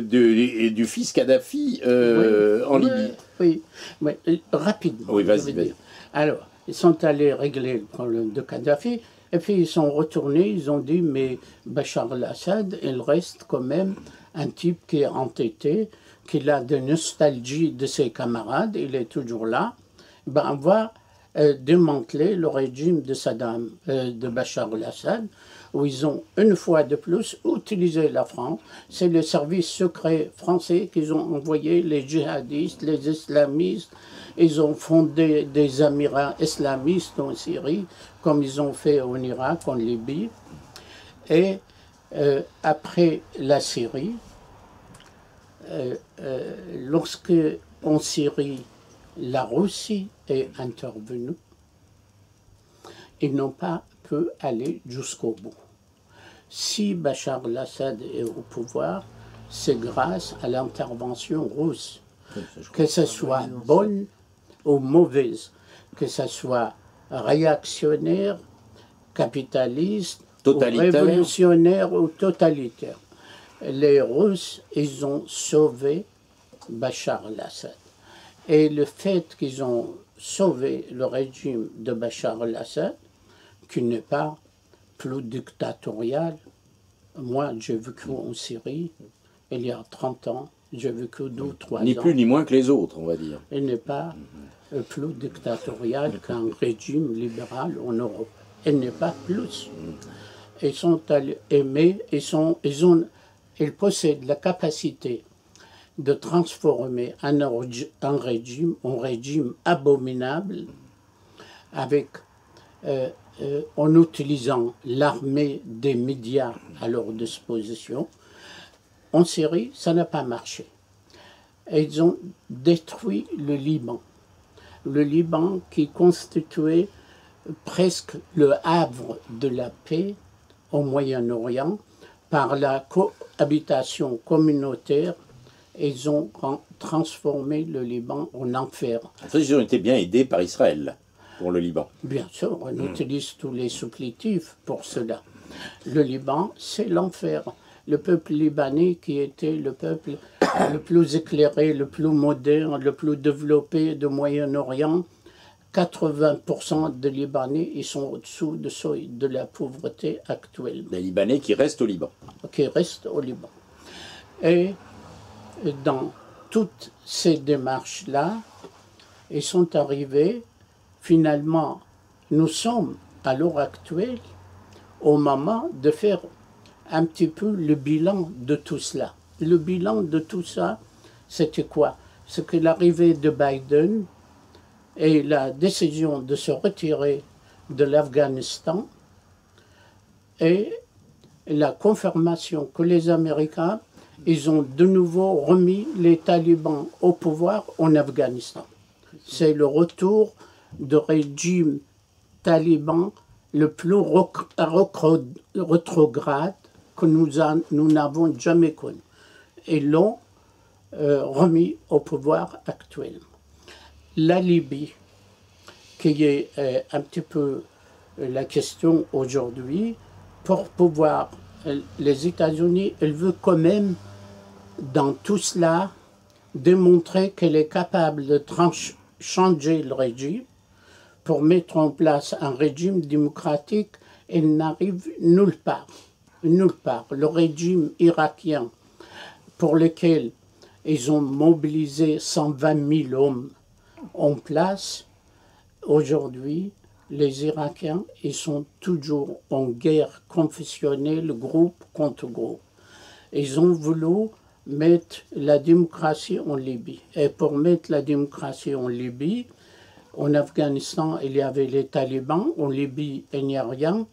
du fils Kadhafi en Libye. Oui, mais rapidement. Oui, vas-y, je veux vas-y. dire. Alors, ils sont allés régler le problème de Kadhafi, et puis ils sont retournés, ils ont dit, mais Bachar el-Assad, il reste quand même un type qui est entêté, qui a de nostalgie de ses camarades, il est toujours là. Ben, on va démanteler le régime de Saddam, de Bachar el-Assad, où ils ont une fois de plus utilisé la France. C'est le service secret français qu'ils ont envoyé les djihadistes, les islamistes. Ils ont fondé des amirats islamistes en Syrie, comme ils ont fait en Irak, en Libye. Et après la Syrie, lorsque en Syrie, la Russie est intervenue, ils n'ont pas pu aller jusqu'au bout. Si Bachar el-Assad est au pouvoir, c'est grâce à l'intervention russe. Que ce soit bonne ou mauvaise, que ce soit réactionnaire, capitaliste, ou Totalitaire. révolutionnaire ou totalitaire. Les Russes, ils ont sauvé Bachar el-Assad. Et le fait qu'ils ont sauvé le régime de Bachar el-Assad, qui n'est pas plus dictatorial. Moi, j'ai vécu en Syrie il y a 30 ans, j'ai vécu 2 ou 3 ans. Ni plus ni moins que les autres, on va dire. Il n'est pas plus dictatorial qu'un régime libéral en Europe. Il n'est pas plus. Ils sont aimés, ils possèdent la capacité de transformer un régime en régime abominable avec, en utilisant l'armée des médias à leur disposition. En Syrie, ça n'a pas marché. Et ils ont détruit le Liban. Le Liban qui constituait presque le havre de la paix au Moyen-Orient par la cohabitation communautaire. Ils ont transformé le Liban en enfer. En fait, ils ont été bien aidés par Israël pour le Liban. Bien sûr, on utilise tous les supplétifs pour cela. Le Liban, c'est l'enfer. Le peuple libanais qui était le peuple le plus éclairé, le plus moderne, le plus développé du Moyen-Orient, 80% des Libanais ils sont au-dessous de seuil de la pauvreté actuelle. Les Libanais qui restent au Liban. Qui restent au Liban. Et dans toutes ces démarches-là, ils sont arrivés, finalement, nous sommes à l'heure actuelle au moment de faire un petit peu le bilan de tout cela. Le bilan de tout ça, c'était quoi? C'est que l'arrivée de Biden et la décision de se retirer de l'Afghanistan et la confirmation que les Américains, ils ont de nouveau remis les talibans au pouvoir en Afghanistan. C'est le retour du régime taliban le plus rétrograde que nous n'avons jamais connu. Ils l'ont remis au pouvoir actuel. La Libye, qui est un petit peu la question aujourd'hui, pour pouvoir, les États-Unis, ils veulent quand même, dans tout cela, démontrer qu'elle est capable de changer le régime pour mettre en place un régime démocratique. Elle n'arrive nulle part. Nulle part. Le régime irakien, pour lequel ils ont mobilisé 120 000 hommes en place, aujourd'hui, les Irakiens, ils sont toujours en guerre confessionnelle, groupe contre groupe. Ils ont voulu mettre la démocratie en Libye. Et pour mettre la démocratie en Libye, en Afghanistan, il y avait les talibans, en Libye, il n'y a rien.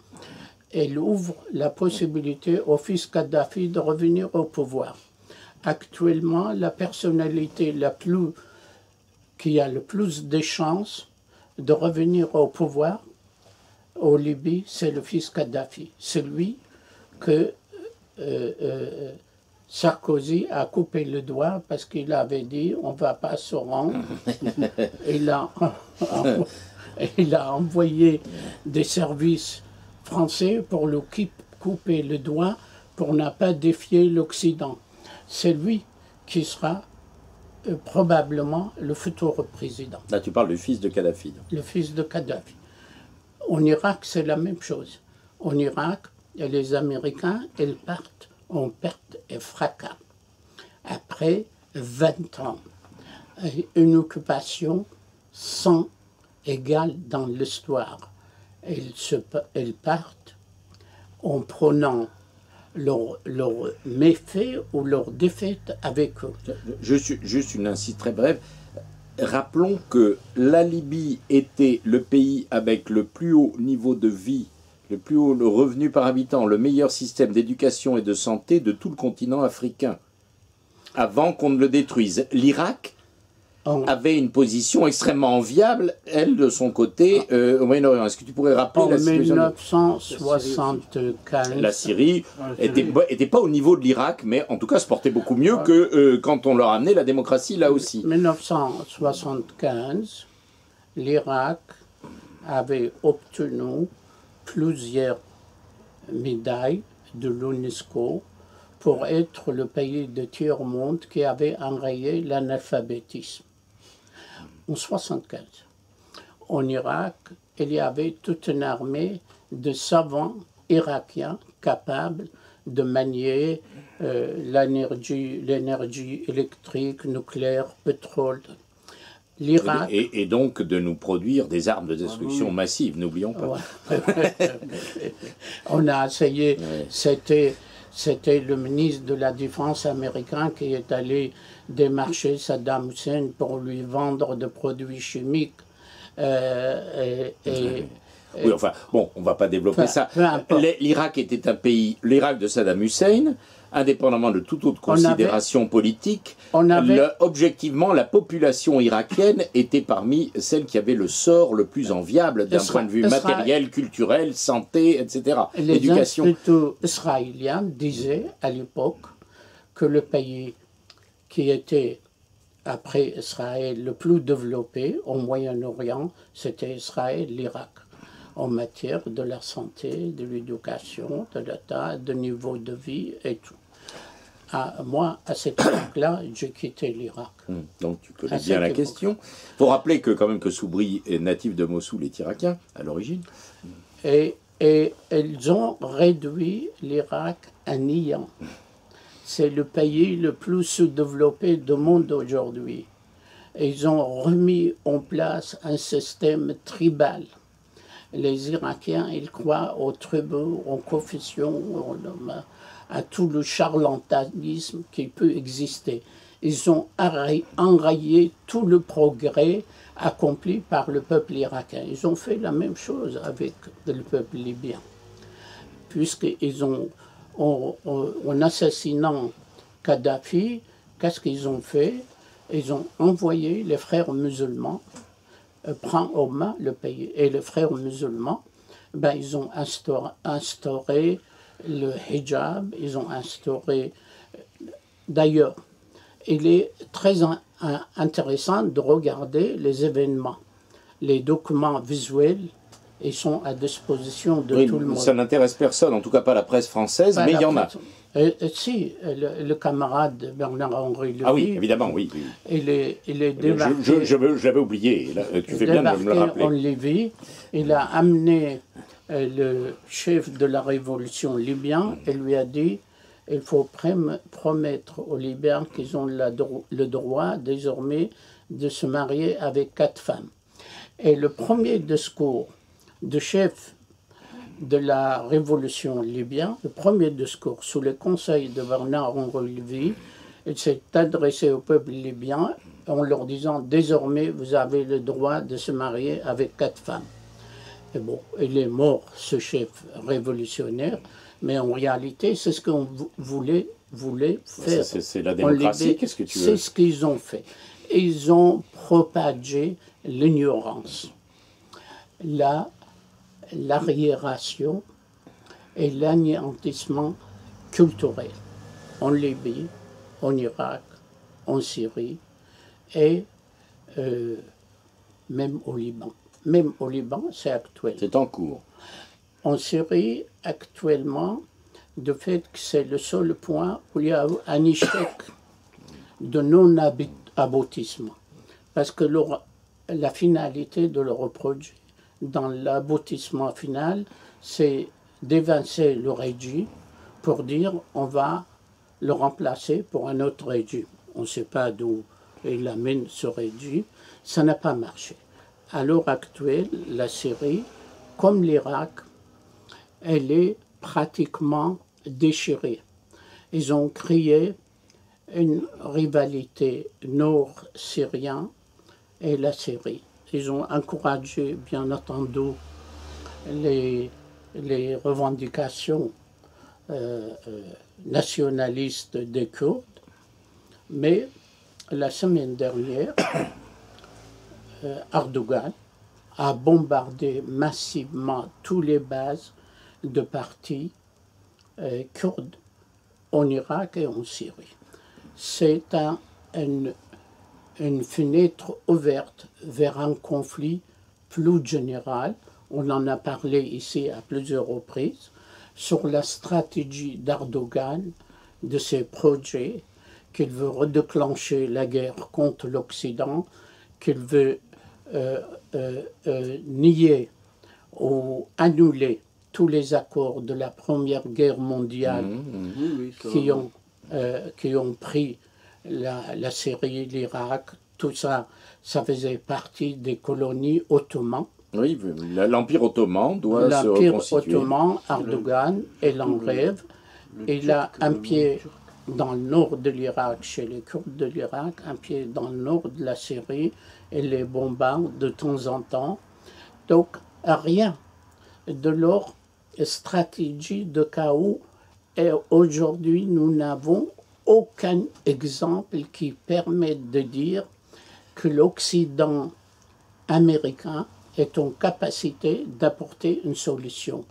Elle ouvre la possibilité au fils Kadhafi de revenir au pouvoir. Actuellement, la personnalité qui a le plus de chances de revenir au pouvoir au Libye, c'est le fils Kadhafi. Celui que Sarkozy a coupé le doigt parce qu'il avait dit on ne va pas se rendre. Il a envoyé des services français pour le couper le doigt pour ne pas défier l'Occident. C'est lui qui sera probablement le futur président. Là, tu parles du fils de Kadhafi. Le fils de Kadhafi. En Irak, c'est la même chose. En Irak, les Américains, ils partent en perte et fracas. Après 20 ans, une occupation sans égale dans l'histoire. Ils partent en prenant leurs méfaits ou leurs défaites avec eux. Juste une incise très brève. Rappelons que la Libye était le pays avec le plus haut niveau de vie, le plus haut revenu par habitant, le meilleur système d'éducation et de santé de tout le continent africain, avant qu'on ne le détruise. L'Irak avait une position extrêmement enviable, elle, de son côté, au Moyen-Orient. Est-ce que tu pourrais rappeler la situation? En 1975... La Syrie n'était pas au niveau de l'Irak, mais en tout cas se portait beaucoup mieux que quand on leur amenait la démocratie là aussi. En 1975, l'Irak avait obtenu plusieurs médailles de l'UNESCO pour être le pays de tiers-monde qui avait enrayé l'analphabétisme. En 1975, en Irak, il y avait toute une armée de savants irakiens capables de manier l'énergie électrique, nucléaire, pétrole. L'Irak... Et donc de nous produire des armes de destruction massive, n'oublions pas. On a essayé, c'était le ministre de la Défense américain qui est allé démarcher Saddam Hussein pour lui vendre des produits chimiques. Oui, enfin, bon, on ne va pas développer ça. L'Irak était un pays, l'Irak de Saddam Hussein, indépendamment de toute autre considération politique, objectivement, la population irakienne était parmi celles qui avaient le sort le plus enviable d'un point de vue matériel, culturel, santé, etc. Les instituts israéliens disaient à l'époque que le pays qui était, après Israël, le plus développé au Moyen-Orient, c'était Israël, l'Irak, en matière de la santé, de l'éducation, de l'état, de niveau de vie et tout. Moi, à cette époque-là, j'ai quitté l'Irak. Donc tu connais bien la question. Il faut rappeler que quand même que Soubry est natif de Mossoul, est irakien à l'origine. Et ils ont réduit l'Irak à néant. C'est le pays le plus sous-développé du monde aujourd'hui. Ils ont remis en place un système tribal. Les Irakiens, ils croient aux tribus, aux confessions, à tout le charlatanisme qui peut exister. Ils ont enrayé tout le progrès accompli par le peuple irakien. Ils ont fait la même chose avec le peuple libyen. Puisqu'ils ont, en assassinant Kadhafi, qu'est-ce qu'ils ont fait? Ils ont envoyé les frères musulmans prend en main le pays. Et les frères musulmans, ils ont instauré le hijab, ils ont instauré... D'ailleurs, il est très intéressant de regarder les événements. Les documents visuels, ils sont à disposition de tout le monde. Ça n'intéresse personne, en tout cas pas la presse française, mais il y en a. Si, le camarade Bernard-Henri Lévy... Ah oui, évidemment, oui. Il est débarqué... J'avais oublié, là, tu fais bien de me le rappeler. En Libye, il a amené le chef de la révolution libyenne et lui a dit il faut promettre aux Libyens qu'ils ont le droit désormais de se marier avec 4 femmes. Et le premier discours du chef de la révolution libyenne, le premier discours sous le conseil de Bernard-Henri Lévy, s'est adressé au peuple libyen en leur disant désormais vous avez le droit de se marier avec 4 femmes. Et bon, il est mort ce chef révolutionnaire, mais en réalité c'est ce qu'on voulait faire. C'est la démocratie, qu'est-ce que tu veux? C'est ce qu'ils ont fait. Ils ont propagé l'ignorance, l'arriération et l'anéantissement culturel en Libye, en Irak, en Syrie et même au Liban. Même au Liban, c'est actuel. C'est en cours. En Syrie, actuellement, de fait que c'est le seul point où il y a un échec de non-aboutissement. Parce que la finalité de leur projet, dans l'aboutissement final, c'est d'évincer le régime pour dire on va le remplacer pour un autre régime. On ne sait pas d'où il amène ce régime. Ça n'a pas marché. À l'heure actuelle, la Syrie, comme l'Irak, elle est pratiquement déchirée. Ils ont créé une rivalité nord-syrien et la Syrie. Ils ont encouragé, bien entendu, les revendications nationalistes des Kurdes, mais la semaine dernière, Erdogan a bombardé massivement toutes les bases de partis kurdes en Irak et en Syrie. C'est une fenêtre ouverte vers un conflit plus général. On en a parlé ici à plusieurs reprises sur la stratégie d'Erdogan, de ses projets, qu'il veut redéclencher la guerre contre l'Occident, qu'il veut nier ou annuler tous les accords de la Première Guerre mondiale qui ont pris la Syrie, l'Irak, tout ça, ça faisait partie des colonies ottomanes. Oui, l'Empire ottoman doit se reconstituer. L'Empire ottoman, Erdogan, il en rêve. Il a un pied dans le nord de l'Irak, chez les Kurdes de l'Irak, un pied dans le nord de la Syrie, et les bombarde de temps en temps. Donc, rien de leur stratégie de chaos. Et aujourd'hui, nous n'avons aucun exemple qui permette de dire que l'Occident américain est en capacité d'apporter une solution.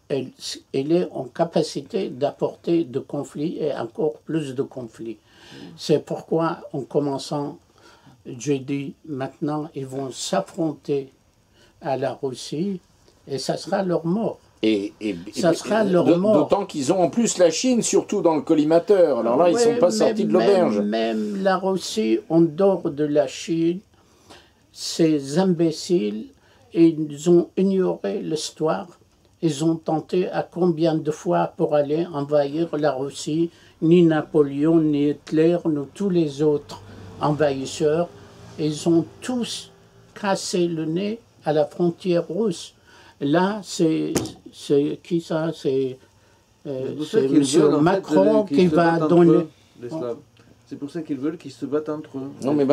Elle est en capacité d'apporter de conflits et encore plus de conflits. C'est pourquoi, en commençant, j'ai dit, maintenant, ils vont s'affronter à la Russie et ça sera leur mort. Ça sera leur mort. D'autant qu'ils ont en plus la Chine, surtout dans le collimateur. Alors là, ils ne sont pas sortis de l'auberge. Même la Russie, en dehors de la Chine, ces imbéciles, ils ont ignoré l'histoire. Ils ont tenté à combien de fois pour aller envahir la Russie, ni Napoléon, ni Hitler, ni tous les autres envahisseurs. Ils ont tous cassé le nez à la frontière russe. Là, c'est qui ça? C'est M. Macron qui va donner... C'est pour ça qu'ils veulent qu'ils se battent entre eux. Non, mais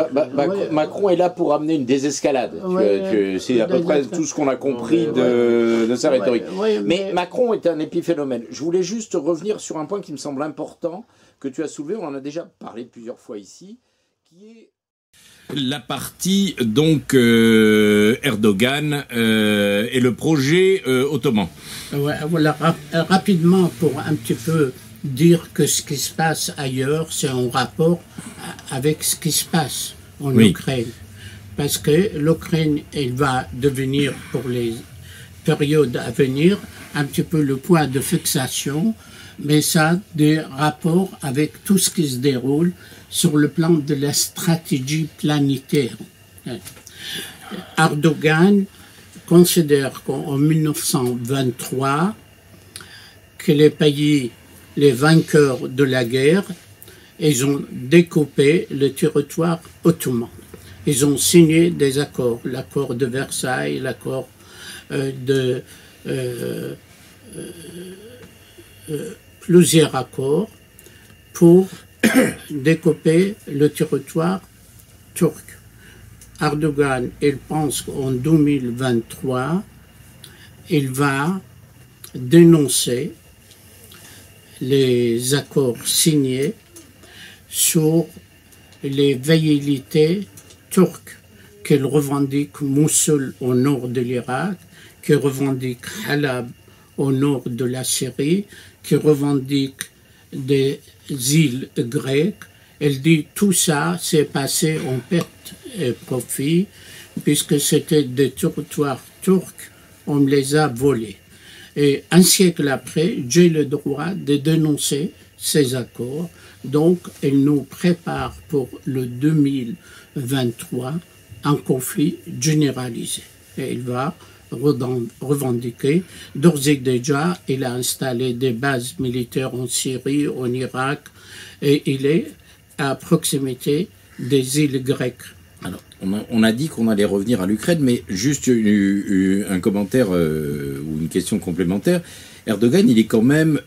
Macron est là pour amener une désescalade. C'est à peu près tout ce qu'on a compris de sa rhétorique. Mais Macron est un épiphénomène. Je voulais juste revenir sur un point qui me semble important, que tu as soulevé, on en a déjà parlé plusieurs fois ici, qui est la partie donc Erdogan et le projet ottoman. Voilà, rapidement pour un petit peu dire que ce qui se passe ailleurs, c'est en rapport avec ce qui se passe en Ukraine. Parce que l'Ukraine, elle va devenir, pour les périodes à venir, un petit peu le point de fixation, mais ça a des rapports avec tout ce qui se déroule sur le plan de la stratégie planétaire. Erdogan considère qu'en 1923, que les pays, les vainqueurs de la guerre, ils ont découpé le territoire ottoman. Ils ont signé des accords, l'accord de Versailles, l'accord plusieurs accords pour découper le territoire turc. Erdogan, il pense qu'en 2023, il va dénoncer les accords signés sur les velléités turques qu'il revendique Mossoul au nord de l'Irak, qu'il revendique Halab au nord de la Syrie, qu'il revendique des îles grecques. Elle dit tout ça s'est passé en perte et profit puisque c'était des territoires turcs, on me les a volés. Et un siècle après, j'ai le droit de dénoncer ces accords. Donc, elle nous prépare pour le 2023 un conflit généralisé. Et il va revendiquer. D'ores et déjà, il a installé des bases militaires en Syrie, en Irak, et il est à proximité des îles grecques. Alors, on a dit qu'on allait revenir à l'Ukraine, mais juste un commentaire ou une question complémentaire. Erdogan, il est quand même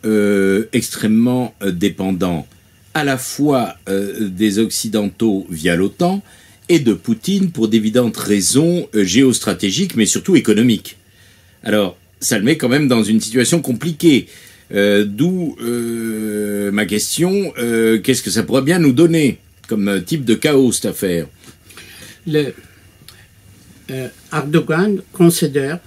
extrêmement dépendant à la fois des Occidentaux via l'OTAN et de Poutine pour d'évidentes raisons géostratégiques, mais surtout économiques. Alors, ça le met quand même dans une situation compliquée. D'où ma question, qu'est-ce que ça pourrait bien nous donner comme type de chaos, cette affaire? Erdogan considère,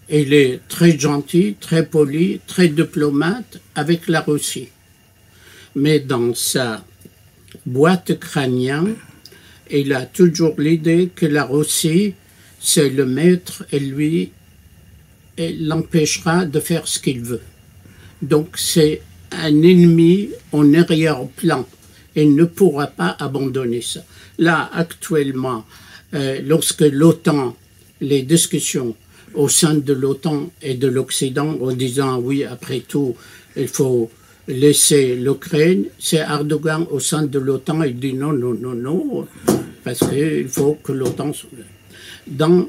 il est très gentil, très poli, très diplomate avec la Russie. Mais dans sa boîte crânienne, il a toujours l'idée que la Russie, c'est le maître et lui l'empêchera de faire ce qu'il veut. Donc c'est un ennemi en arrière-plan. Il ne pourra pas abandonner ça. Là, actuellement, lorsque l'OTAN, les discussions au sein de l'OTAN et de l'Occident en disant oui, après tout, il faut laisser l'Ukraine, c'est Erdogan au sein de l'OTAN, il dit non, non, non, non, parce qu'il faut que l'OTAN soit dans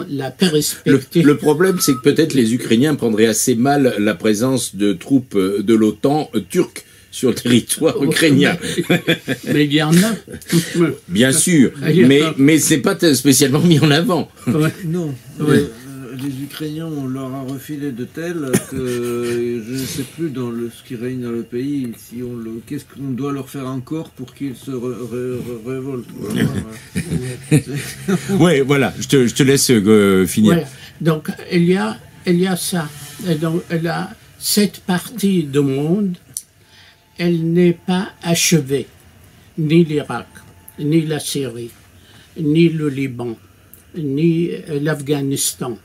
la perspective. Le problème, c'est que peut-être les Ukrainiens prendraient assez mal la présence de troupes de l'OTAN turques sur le territoire ukrainien. Mais il y en a. Bien sûr, mais ce n'est pas spécialement mis en avant. Ouais. Non, les Ukrainiens, on leur a refilé de tel que je ne sais plus dans ce qui règne dans le pays, si qu'est-ce qu'on doit leur faire encore pour qu'ils se révoltent. Oui, voilà, je te laisse finir. Ouais. Donc, il y a ça. Et donc, cette partie du monde, elle n'est pas achevée. Ni l'Irak, ni la Syrie, ni le Liban, ni l'Afghanistan,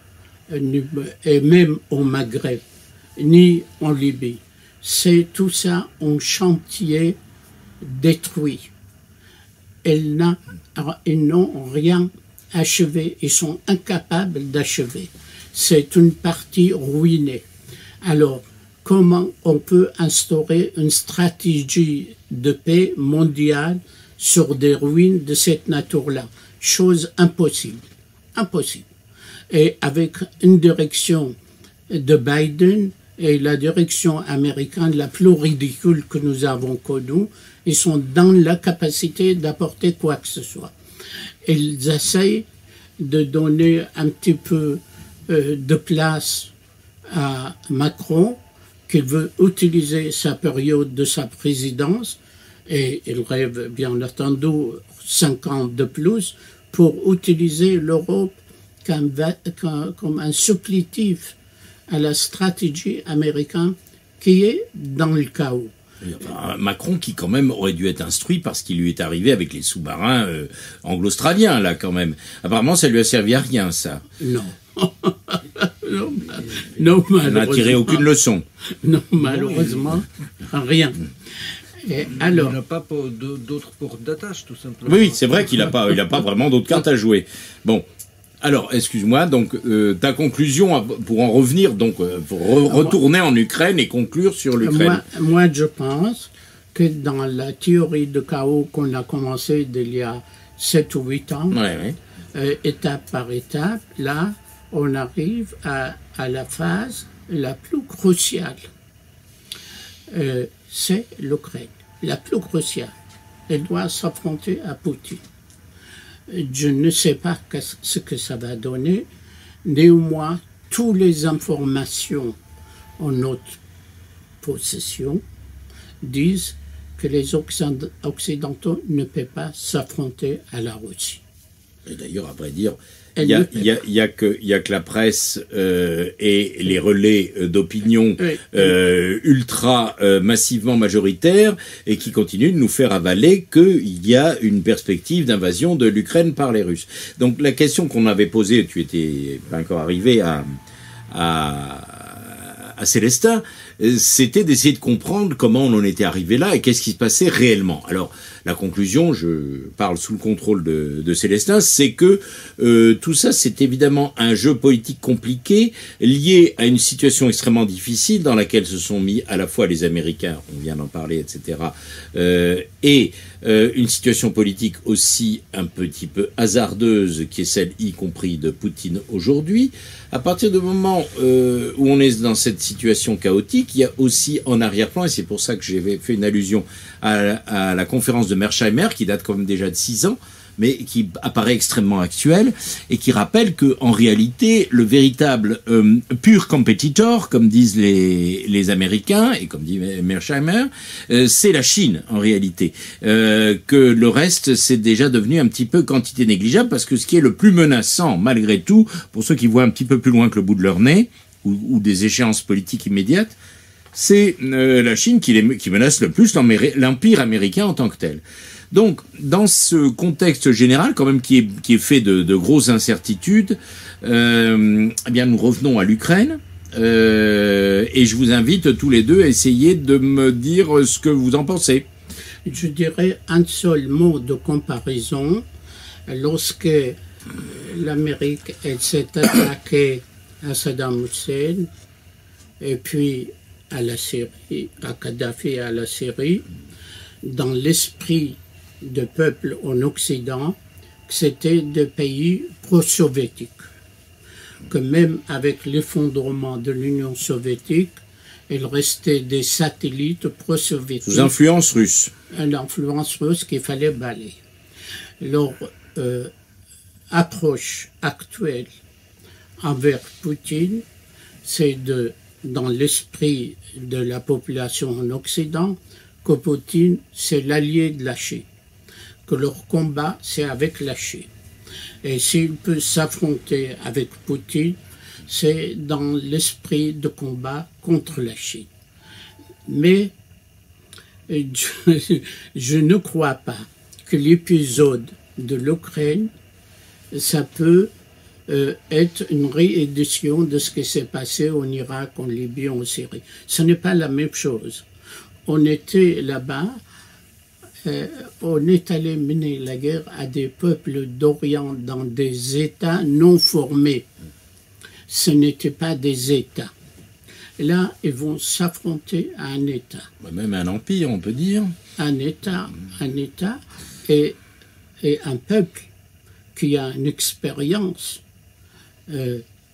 et même au Maghreb, ni en Libye. C'est tout ça un chantier détruit. Ils n'ont rien achevé. Ils sont incapables d'achever. C'est une partie ruinée. Alors, comment on peut instaurer une stratégie de paix mondiale sur des ruines de cette nature-là? Chose impossible. Impossible. Et avec une direction de Biden et la direction américaine la plus ridicule que nous avons connue, ils sont dans la capacité d'apporter quoi que ce soit. Ils essayent de donner un petit peu de place à Macron, qu'il veut utiliser sa période de sa présidence, et il rêve bien entendu 5 ans de plus, pour utiliser l'Europe comme un supplétif à la stratégie américaine qui est dans le chaos. Enfin, Macron qui quand même aurait dû être instruit parce qu'il lui est arrivé avec les sous-marins anglo-australiens là quand même. Apparemment ça lui a servi à rien ça. Non. Non, malheureusement. On n'a tiré aucune leçon. Non, malheureusement, rien. Et alors, il n'a pas d'autres portes d'attache, tout simplement. Oui, c'est vrai qu'il n'a pas vraiment d'autres cartes à jouer. Bon, alors, excuse-moi, donc ta conclusion, pour en revenir, donc retourner en Ukraine et conclure sur l'Ukraine. Moi, je pense que dans la théorie de chaos qu'on a commencé il y a 7 ou 8 ans, étape par étape, là, on arrive à la phase la plus cruciale. c'est l'Ukraine, la plus grossière. Elle doit s'affronter à Poutine. Je ne sais pas ce que ça va donner. Néanmoins, toutes les informations en notre possession disent que les Occidentaux ne peuvent pas s'affronter à la Russie. Et d'ailleurs, à vrai dire, il y a que la presse et les relais d'opinion ultra massivement majoritaires et qui continuent de nous faire avaler qu'il y a une perspective d'invasion de l'Ukraine par les Russes. Donc la question qu'on avait posée, tu étais pas encore arrivé à Célestin, c'était d'essayer de comprendre comment on en était arrivé là et qu'est-ce qui se passait réellement. Alors, la conclusion, je parle sous le contrôle de Célestin, c'est que tout ça, c'est évidemment un jeu politique compliqué lié à une situation extrêmement difficile dans laquelle se sont mis à la fois les Américains, on vient d'en parler, etc., et une situation politique aussi un petit peu hasardeuse qui est celle y compris de Poutine aujourd'hui. À partir du moment où on est dans cette situation chaotique, il y a aussi en arrière-plan, et c'est pour ça que j'ai fait une allusion à la conférence de Mearsheimer, qui date quand même déjà de 6 ans, mais qui apparaît extrêmement actuelle, et qui rappelle qu'en réalité, le véritable pur competitor, comme disent les Américains, et comme dit Mearsheimer, c'est la Chine, en réalité. Que le reste, c'est déjà devenu un petit peu quantité négligeable, parce que ce qui est le plus menaçant, malgré tout, pour ceux qui voient un petit peu plus loin que le bout de leur nez, ou des échéances politiques immédiates, c'est la Chine qui menace le plus l'empire américain en tant que tel. Donc, dans ce contexte général, quand même, qui est fait de grosses incertitudes, eh bien, nous revenons à l'Ukraine. Et je vous invite tous les deux à essayer de me dire ce que vous en pensez. Je dirais un seul mot de comparaison. Lorsque l'Amérique s'est attaquée à Saddam Hussein, et puis à la Syrie, à Kadhafi et à la Syrie, dans l'esprit de peuples en Occident, c'était des pays pro-soviétiques. Que même avec l'effondrement de l'Union soviétique, il restait des satellites pro-soviétiques. Sous influence russe. L'influence russe qu'il fallait balayer. Leur approche actuelle envers Poutine, c'est dans l'esprit de la population en Occident, que Poutine, c'est l'allié de la Chine, que leur combat, c'est avec la Chine. Et s'il peut s'affronter avec Poutine, c'est dans l'esprit de combat contre la Chine. Mais je ne crois pas que l'épisode de l'Ukraine, ça peut être une réédition de ce qui s'est passé en Irak, en Libye, en Syrie. Ce n'est pas la même chose. On était là-bas, on est allé mener la guerre à des peuples d'Orient dans des États non formés. Ce n'étaient pas des États. Là, ils vont s'affronter à un État. Même un empire, on peut dire. Un État et un peuple qui a une expérience,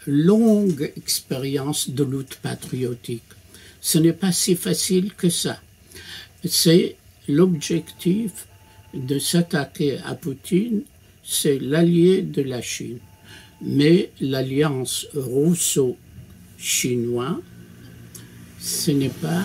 longue expérience de lutte patriotique. Ce n'est pas si facile que ça. C'est l'objectif de s'attaquer à Poutine, c'est l'allié de la Chine. Mais l'alliance russo-chinoise, ce n'est pas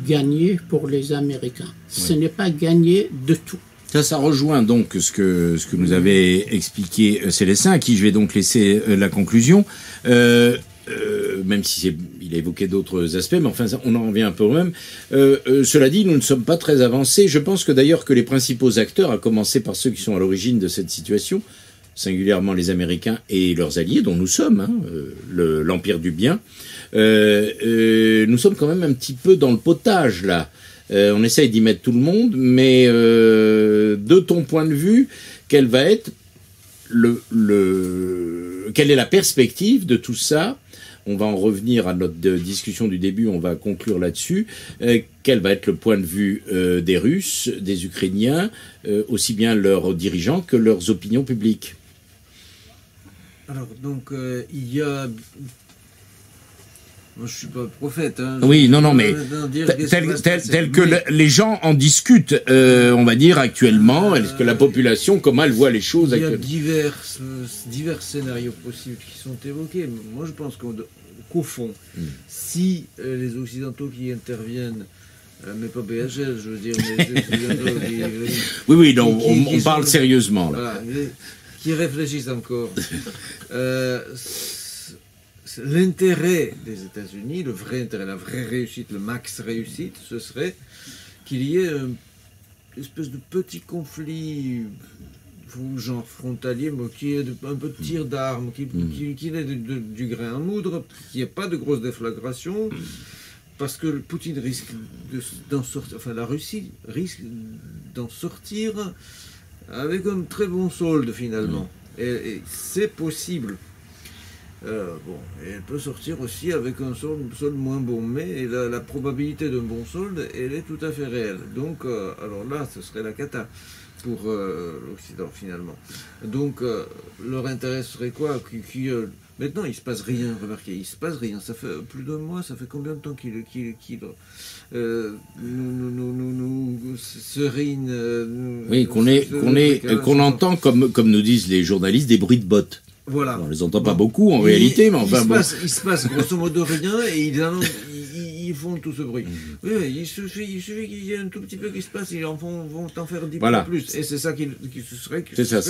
gagné pour les Américains. Ce n'est pas gagné de tout. Ça rejoint donc ce que nous avait expliqué Célestin, à qui je vais donc laisser la conclusion. Même si il a évoqué d'autres aspects, mais enfin, on en revient un peu au même. Cela dit, nous ne sommes pas très avancés. Je pense que d'ailleurs que les principaux acteurs, à commencer par ceux qui sont à l'origine de cette situation, singulièrement les Américains et leurs alliés, dont nous sommes, l'Empire du Bien, nous sommes quand même un petit peu dans le potage, là. On essaye d'y mettre tout le monde, mais de ton point de vue, quelle va être quelle est la perspective de tout ça? On va en revenir à notre discussion du début, on va conclure là-dessus. Quel va être le point de vue des Russes, des Ukrainiens, aussi bien leurs dirigeants que leurs opinions publiques? Alors, donc, il y a Moi, je suis pas prophète. Hein. Oui, non, mais tel que les gens en discutent, on va dire actuellement, est-ce que la population, comment elle voit les choses il y a divers scénarios possibles qui sont évoqués. Moi, je pense qu'au fond, si les Occidentaux qui interviennent, mais pas BHL, je veux dire, oui, donc on parle sérieusement. Là. Voilà, qui réfléchissent encore. L'intérêt des États-Unis, le vrai intérêt, la vraie réussite, le max réussite, ce serait qu'il y ait une espèce de petit conflit, genre frontalier, qui ait un peu de tir d'armes, qui ait du grain à moudre, qu'il n'y ait pas de grosse déflagration, parce que Poutine risque d'en sortir, enfin la Russie risque d'en sortir avec un très bon solde finalement. Et c'est possible. Et elle peut sortir aussi avec un solde moins bon, mais la probabilité d'un bon solde, elle est tout à fait réelle. Donc, alors là, ce serait la cata pour l'Occident finalement. Donc, leur intérêt serait quoi? Maintenant, il ne se passe rien, remarquez, il ne se passe rien. Ça fait plus d'un mois, ça fait combien de temps qu'il nous serine oui, qu'on entend, comme nous disent les journalistes, des bruits de bottes. Voilà. On ne les entend pas beaucoup en réalité, mais enfin il se passe grosso modo rien et ils font tout ce bruit. Oui, il suffit qu'il y ait un tout petit peu qui se passe, ils vont en faire 10 fois plus. Et c'est ça qui serait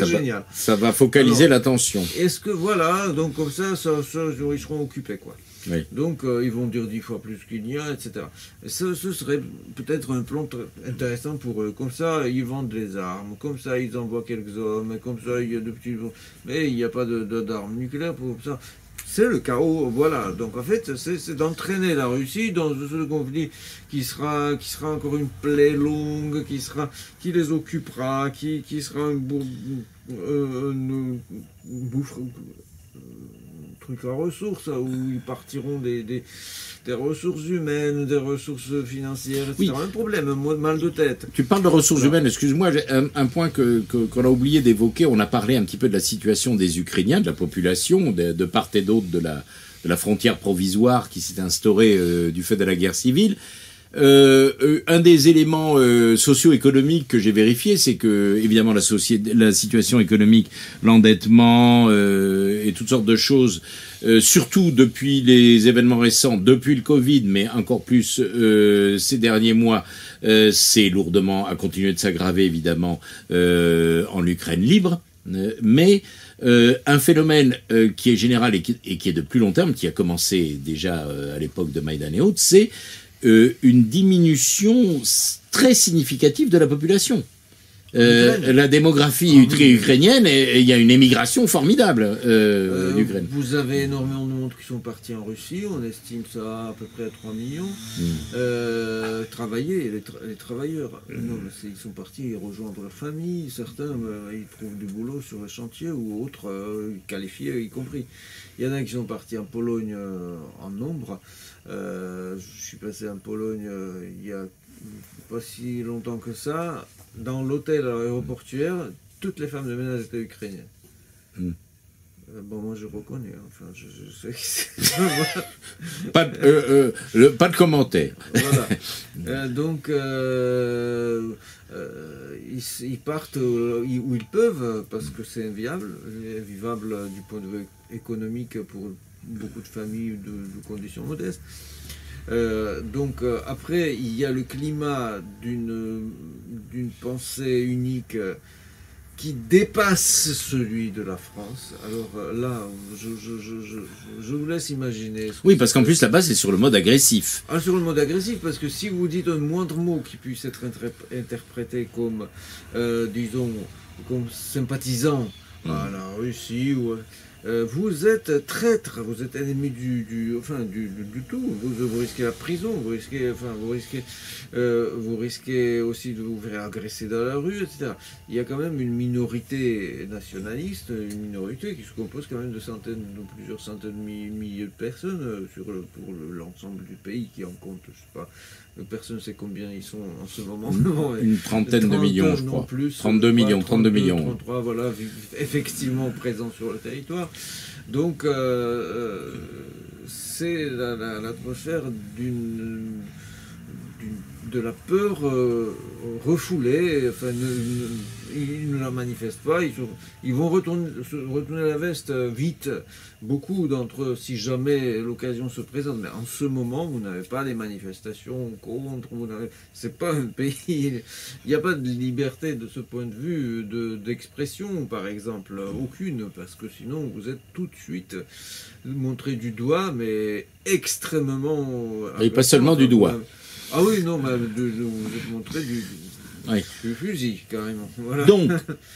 génial. Ça va focaliser l'attention. Est-ce que voilà, donc comme ça ils seront occupés, quoi. Oui. Donc ils vont dire 10 fois plus qu'il n'y a, etc. Et ce serait peut-être un plan intéressant pour eux. Comme ça, ils vendent des armes, comme ça, ils envoient quelques hommes, comme ça, il y a de petits... Mais il n'y a pas d'armes nucléaires pour ça. C'est le chaos, voilà. Donc en fait, c'est d'entraîner la Russie dans ce conflit qui sera encore une plaie longue, qui les occupera, qui sera un truc à ressources, où ils partiront des ressources humaines, des ressources financières, etc. Oui. Un problème, un mal de tête. Tu parles de ressources humaines, excuse-moi, un point qu'on a oublié d'évoquer, on a parlé un petit peu de la situation des Ukrainiens, de la population, de part et d'autre de la frontière provisoire qui s'est instaurée du fait de la guerre civile. Un des éléments socio-économiques que j'ai vérifié, c'est que évidemment la situation économique, l'endettement et toutes sortes de choses, surtout depuis les événements récents, depuis le Covid, mais encore plus ces derniers mois, c'est lourdement à continuer de s'aggraver évidemment en Ukraine libre, mais un phénomène qui est général et qui est de plus long terme, qui a commencé déjà à l'époque de Maïdan et autres, c'est une diminution très significative de la population. La démographie ukrainienne, il y a une émigration formidable d'Ukraine. Vous avez énormément de monde qui sont partis en Russie, on estime ça à peu près à 3 millions. Travailler, les travailleurs, non, ils sont partis rejoindre leur famille, certains ils trouvent du boulot sur le chantier ou autres qualifiés y compris. Il y en a qui sont partis en Pologne en nombre. Je suis passé en Pologne il y a pas si longtemps que ça. Dans l'hôtel aéroportuaire, toutes les femmes de ménage étaient ukrainiennes. Bon, moi je reconnais, enfin, je sais que c'est... pas de commentaire. Voilà. Donc, ils partent où ils peuvent, parce que c'est vivable du point de vue économique pour beaucoup de familles de conditions modestes. Donc après, il y a le climat d'une pensée unique qui dépasse celui de la France. Alors là, je vous laisse imaginer. Oui, parce qu'en plus là-bas, c'est sur le mode agressif. Ah, sur le mode agressif, parce que si vous dites un moindre mot qui puisse être interprété comme, disons, comme sympathisant à la Russie ou... vous êtes traître, vous êtes ennemi du tout. Vous risquez la prison, vous risquez aussi de vous faire agresser dans la rue, etc. Il y a quand même une minorité nationaliste, une minorité qui se compose quand même de plusieurs centaines de milliers de personnes pour l'ensemble du pays qui en compte, je sais pas. Personne ne sait combien ils sont en ce moment. Une trentaine de millions, je crois. Plus, 32 millions. 33, voilà, effectivement présents sur le territoire. Donc, c'est l'atmosphère de la peur refoulée. Enfin, ils ne la manifestent pas. Ils vont retourner la veste vite. Beaucoup d'entre eux, si jamais l'occasion se présente. Mais en ce moment, vous n'avez pas les manifestations contre. C'est pas un pays. Il n'y a pas de liberté de ce point de vue d'expression, par exemple, aucune, parce que sinon vous êtes tout de suite montré du doigt, mais extrêmement. Et pas seulement du doigt. Ah oui, non, mais vous êtes montré du fusil, carrément. Voilà. Donc,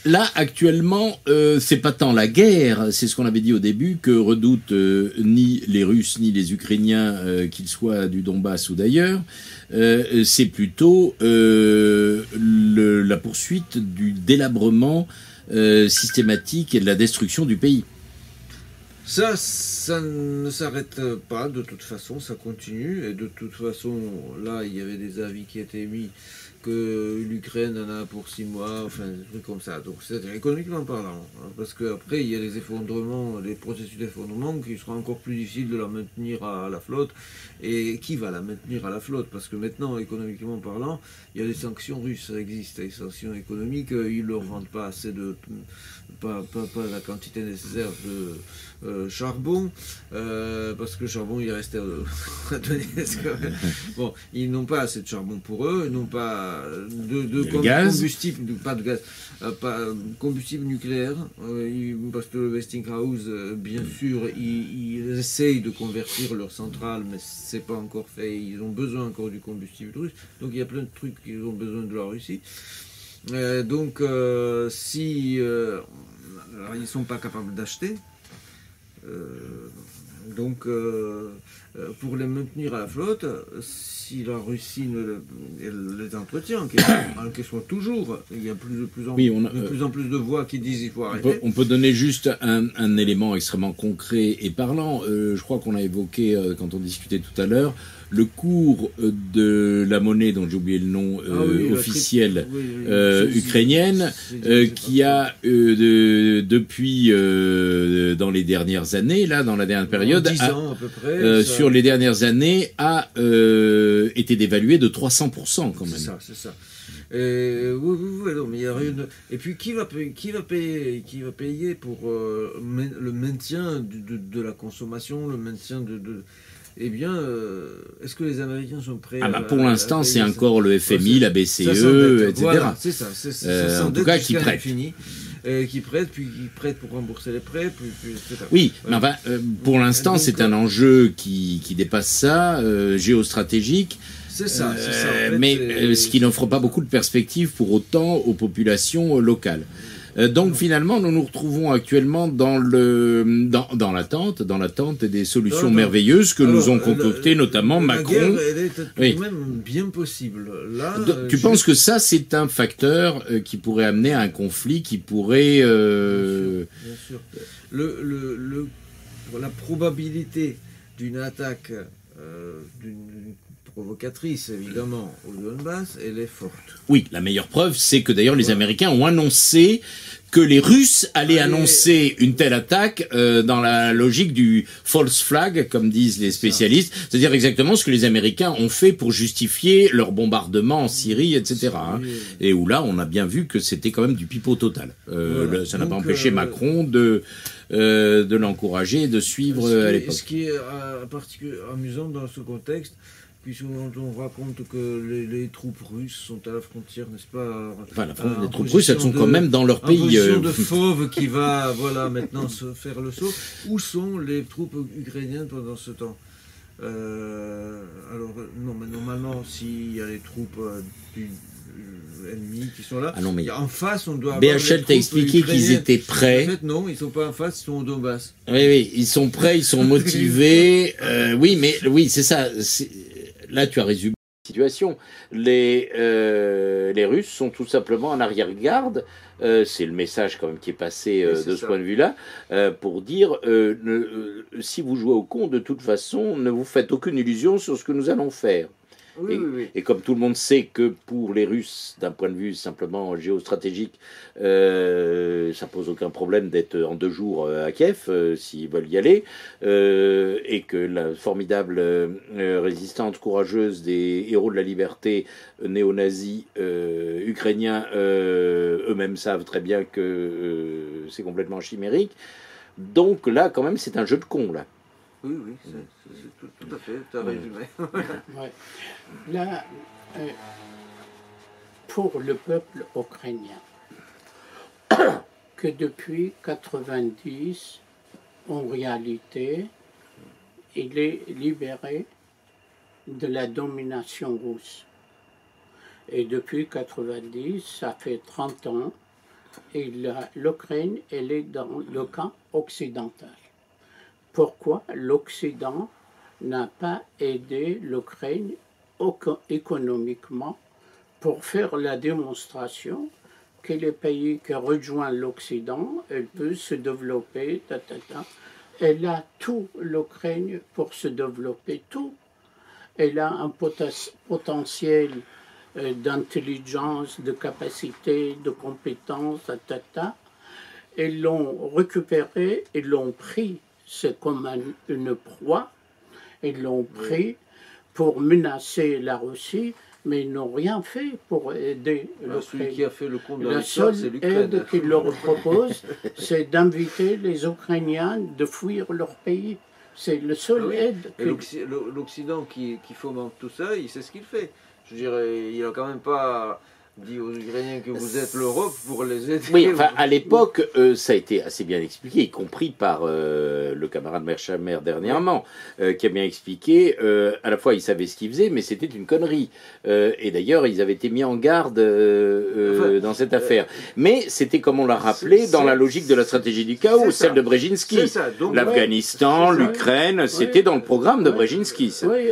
là, actuellement, c'est pas tant la guerre, c'est ce qu'on avait dit au début, que redoutent ni les Russes ni les Ukrainiens, qu'ils soient du Donbass ou d'ailleurs, c'est plutôt la poursuite du délabrement systématique et de la destruction du pays. Ça ne s'arrête pas, de toute façon, ça continue. Et de toute façon, là, il y avait des avis qui étaient émis que l'Ukraine en a pour 6 mois, enfin, des trucs comme ça. Donc, c'est économiquement parlant. Hein, parce qu'après, il y a les effondrements, les processus d'effondrement qui seront encore plus difficiles de la maintenir à la flotte. Et qui va la maintenir à la flotte? Parce que maintenant, économiquement parlant, il y a des sanctions russes, ça existe. Les sanctions économiques, ils ne leur vendent pas assez de... Pas la quantité nécessaire de charbon, parce que le charbon il restait à Donetsk. Bon, ils n'ont pas assez de charbon pour eux, ils n'ont pas de combustible, pas de gaz, pas combustible nucléaire, parce que le Westinghouse, bien sûr, ils essayent de convertir leur centrale, mais c'est pas encore fait. Ils ont besoin encore du combustible russe, donc il y a plein de trucs qu'ils ont besoin de la Russie. Donc, si alors, ils ne sont pas capables d'acheter, donc pour les maintenir à la flotte, si la Russie les entretient, en question toujours, il y a de plus en plus de voix qui disent qu'il faut arrêter. On peut donner juste un élément extrêmement concret et parlant. Je crois qu'on a évoqué, quand on discutait tout à l'heure, le cours de la monnaie, dont j'ai oublié le nom officiel, ukrainienne, qui a depuis dans les dernières années, là, dans la dernière période, 10 ans à peu près, sur les dernières années, a été dévalué de 300% quand même. C'est ça. Non, mais il y a rien de... Et puis qui va payer pour le maintien de la consommation, le maintien de... Eh bien, est-ce que les Américains sont prêts pour l'instant, c'est encore le FMI, la BCE, etc. Voilà, c'est ça. En tout cas, qui prête. Qui prête, puis qui prête pour rembourser les prêts, etc. Oui, mais enfin, pour l'instant, c'est un enjeu qui dépasse ça, géostratégique. C'est ça. En fait, mais ce qui n'offre pas beaucoup de perspectives pour autant aux populations locales. Donc finalement, nous nous retrouvons actuellement dans l'attente des solutions merveilleuses que nous ont concoctées, notamment Macron. La guerre, elle est même bien possible. Là, tu penses que ça, c'est un facteur qui pourrait amener à un conflit, qui pourrait... Bien sûr. La probabilité d'une attaque d'une provocatrice, évidemment, au Donbass, elle est forte. Oui, la meilleure preuve, c'est que d'ailleurs les Américains ont annoncé que les Russes allaient annoncer une telle attaque dans la logique du false flag, comme disent les spécialistes, c'est-à-dire exactement ce que les Américains ont fait pour justifier leur bombardement en Syrie, etc. Et où là, on a bien vu que c'était quand même du pipeau total. Ça n'a pas empêché Macron de l'encourager et de suivre à l'époque. Ce qui est particulièrement amusant dans ce contexte, puisqu'on raconte que les troupes russes sont à la frontière, n'est-ce pas? Enfin, les troupes russes, elles sont quand même dans leur pays. En position de fauve qui va, maintenant se faire le saut. Où sont les troupes ukrainiennes pendant ce temps? Alors, non, mais normalement, s'il y a les troupes ennemies qui sont là, en face, on doit avoir BHL t'a expliqué qu'ils étaient prêts. En fait, non, ils sont pas en face, ils sont au Donbass. Oui, ils sont prêts, ils sont motivés. Oui, c'est ça. Là, tu as résumé la situation. Les Russes sont tout simplement en arrière-garde. C'est le message quand même qui est passé de ce point de vue-là, pour dire si vous jouez au con, de toute façon, ne vous faites aucune illusion sur ce que nous allons faire. Oui, oui, oui. Et comme tout le monde sait que pour les Russes, d'un point de vue simplement géostratégique, ça pose aucun problème d'être en 2 jours à Kiev, s'ils veulent y aller, et que la formidable résistance courageuse des héros de la liberté néo-nazis ukrainiens eux-mêmes savent très bien que c'est complètement chimérique. Donc là, quand même, c'est un jeu de con, là. Oui, oui, c'est tout à fait, tu as résumé. Ouais. Là, pour le peuple ukrainien, que depuis 90, en réalité, il est libéré de la domination russe. Et depuis 90, ça fait 30 ans, et l'Ukraine, elle est dans le camp occidental. Pourquoi l'Occident n'a pas aidé l'Ukraine économiquement pour faire la démonstration que les pays qui rejoignent l'Occident, elles peuvent se développer, Elle a tout, l'Ukraine, pour se développer, tout. Elle a un potentiel d'intelligence, de capacité, de compétences, Ils l'ont récupéré, ils l'ont pris, c'est comme une proie, ils l'ont pris pour menacer la Russie, mais ils n'ont rien fait pour aider l'Ukraine. Celui qui a fait le compte de La l'histoire, c'est seule l'Ukraine. aide qu'ils leur proposent, c'est d'inviter les Ukrainiens de fuir leur pays. C'est le seul aide. Et l'Occident qui fomente tout ça, il sait ce qu'il fait. Je dirais, il n'a quand même pas dit aux Ukrainiens que vous êtes l'Europe pour les aider. Oui, enfin, à l'époque, ça a été assez bien expliqué, y compris par le camarade Merchamer dernièrement, qui a bien expliqué, à la fois ils savaient ce qu'ils faisaient, mais c'était une connerie. Et d'ailleurs, ils avaient été mis en garde dans cette affaire. Mais c'était, comme on l'a rappelé, dans la logique de la stratégie du chaos, celle de Brzezinski. L'Afghanistan, l'Ukraine, c'était dans le programme de Brzezinski. Oui,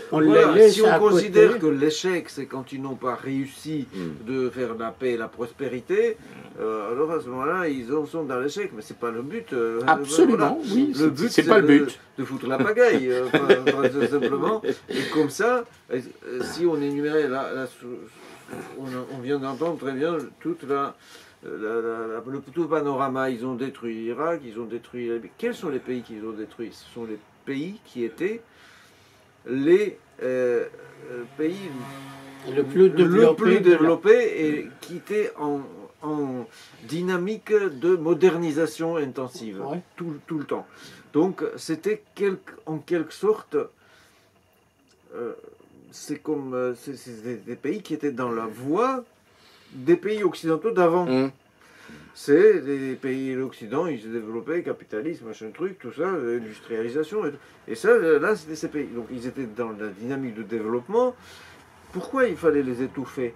si on considère que l'échec, c'est quand ils n'ont pas réussi de faire la paix et la prospérité, alors à ce moment-là, ils sont dans l'échec, mais c'est pas le but. Absolument, oui. Le but, c'est pas le but. De foutre la pagaille, simplement. Et comme ça, si on énumérait, on vient d'entendre très bien tout le panorama. Ils ont détruit l'Irak, ils ont détruit. Quels sont les pays qu'ils ont détruits? Ce sont les pays qui étaient les pays le plus développé et qui était en dynamique de modernisation intensive, tout le temps. Donc c'était en quelque sorte, c'est comme c'est des pays qui étaient dans la voie des pays occidentaux d'avant. C'est des pays, l'Occident, ils se développaient, capitalisme, machin truc, tout ça, industrialisation, et ça, là, c'était ces pays. Donc ils étaient dans la dynamique de développement. Pourquoi il fallait les étouffer?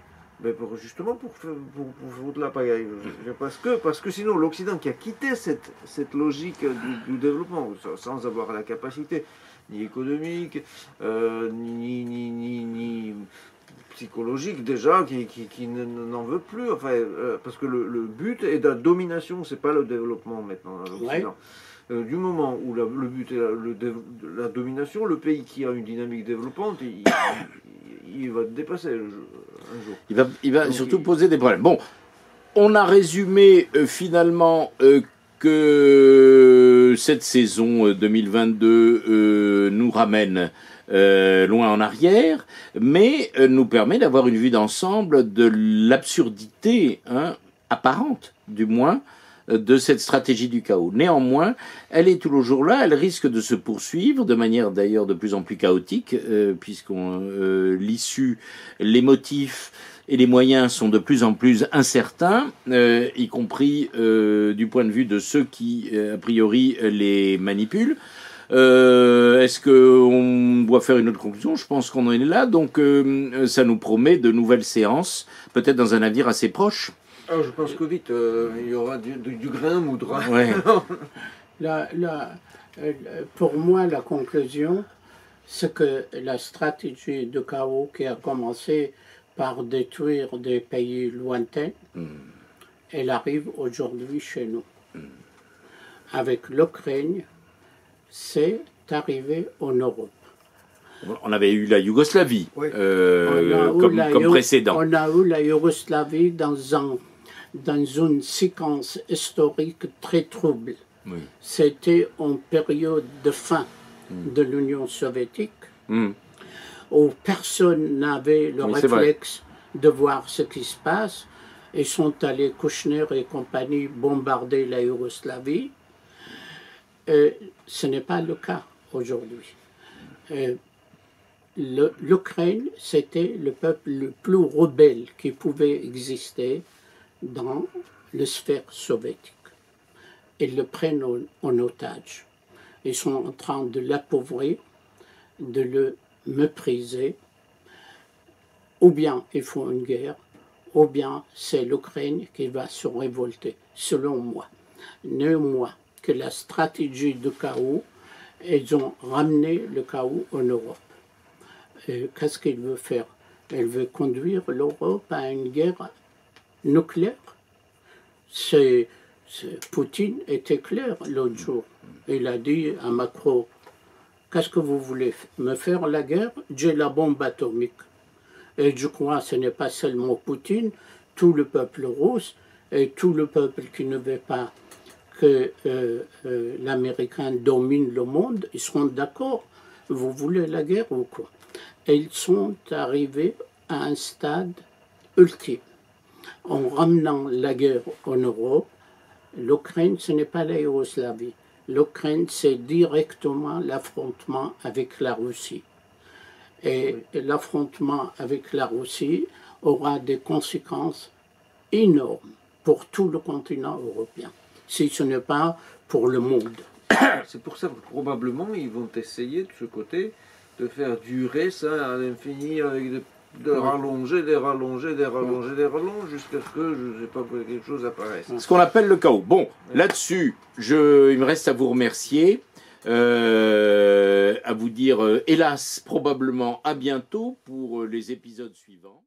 Justement pour foutre la pagaille. Parce que sinon, l'Occident qui a quitté cette logique du développement, sans avoir la capacité, ni économique, ni psychologique déjà, qui n'en veut plus. Enfin, parce que le but est de la domination, c'est pas le développement maintenant à l'Occident. Du moment où le but est la domination, le pays qui a une dynamique développante, il va te dépasser un jour. Il va surtout poser des problèmes. Bon, on a résumé finalement que cette saison 2022 nous ramène loin en arrière, mais nous permet d'avoir une vue d'ensemble de l'absurdité apparente, du moins, de cette stratégie du chaos. Néanmoins, elle est toujours là, elle risque de se poursuivre, de manière d'ailleurs de plus en plus chaotique, l'issue, les motifs et les moyens sont de plus en plus incertains, y compris du point de vue de ceux qui, a priori, les manipulent. Est-ce qu'on doit faire une autre conclusion? Je pense qu'on en est là, donc ça nous promet de nouvelles séances, peut-être dans un avenir assez proche. Je pense que vite, il y aura du grain à moudre. Ouais. Pour moi, la conclusion, c'est que la stratégie de chaos qui a commencé par détruire des pays lointains, elle arrive aujourd'hui chez nous. Avec l'Ukraine, c'est arrivé en Europe. On avait eu la Yougoslavie Oui. comme précédent. On a eu la Yougoslavie dans une séquence historique très trouble. Oui. C'était en période de fin de l'Union soviétique, Mm. où personne n'avait le Oui, c'est réflexe de voir ce qui se passe. Ils sont allés, Kouchner et compagnie, bombarder la Yougoslavie. Ce n'est pas le cas aujourd'hui. L'Ukraine, c'était le peuple le plus rebelle qui pouvait exister dans la sphère soviétique. Ils le prennent en otage. Ils sont en train de l'appauvrir, de le mépriser. Ou bien ils font une guerre, ou bien c'est l'Ukraine qui va se révolter, selon moi. Néanmoins, que la stratégie de chaos, ils ont ramené le chaos en Europe. Qu'est-ce qu'il veut faire? Il veut conduire l'Europe à une guerre nucléaire. Poutine était clair l'autre jour. Il a dit à Macron, qu'est-ce que vous voulez me faire la guerre? J'ai la bombe atomique. Et je crois que ce n'est pas seulement Poutine, tout le peuple russe et tout le peuple qui ne veut pas que l'Américain domine le monde, ils seront d'accord. Vous voulez la guerre ou quoi? Et ils sont arrivés à un stade ultime. En ramenant la guerre en Europe, l'Ukraine, ce n'est pas la Yougoslavie. L'Ukraine, c'est directement l'affrontement avec la Russie. Et l'affrontement avec la Russie aura des conséquences énormes pour tout le continent européen, si ce n'est pas pour le monde. C'est pour ça que probablement ils vont essayer de ce côté de faire durer ça à l'infini avec de rallonger, des rallonger, des rallonger, des rallonger jusqu'à ce que, je ne sais pas, quelque chose apparaisse. Ce qu'on appelle le chaos. Bon, là-dessus, il me reste à vous remercier, à vous dire, hélas, probablement à bientôt pour les épisodes suivants.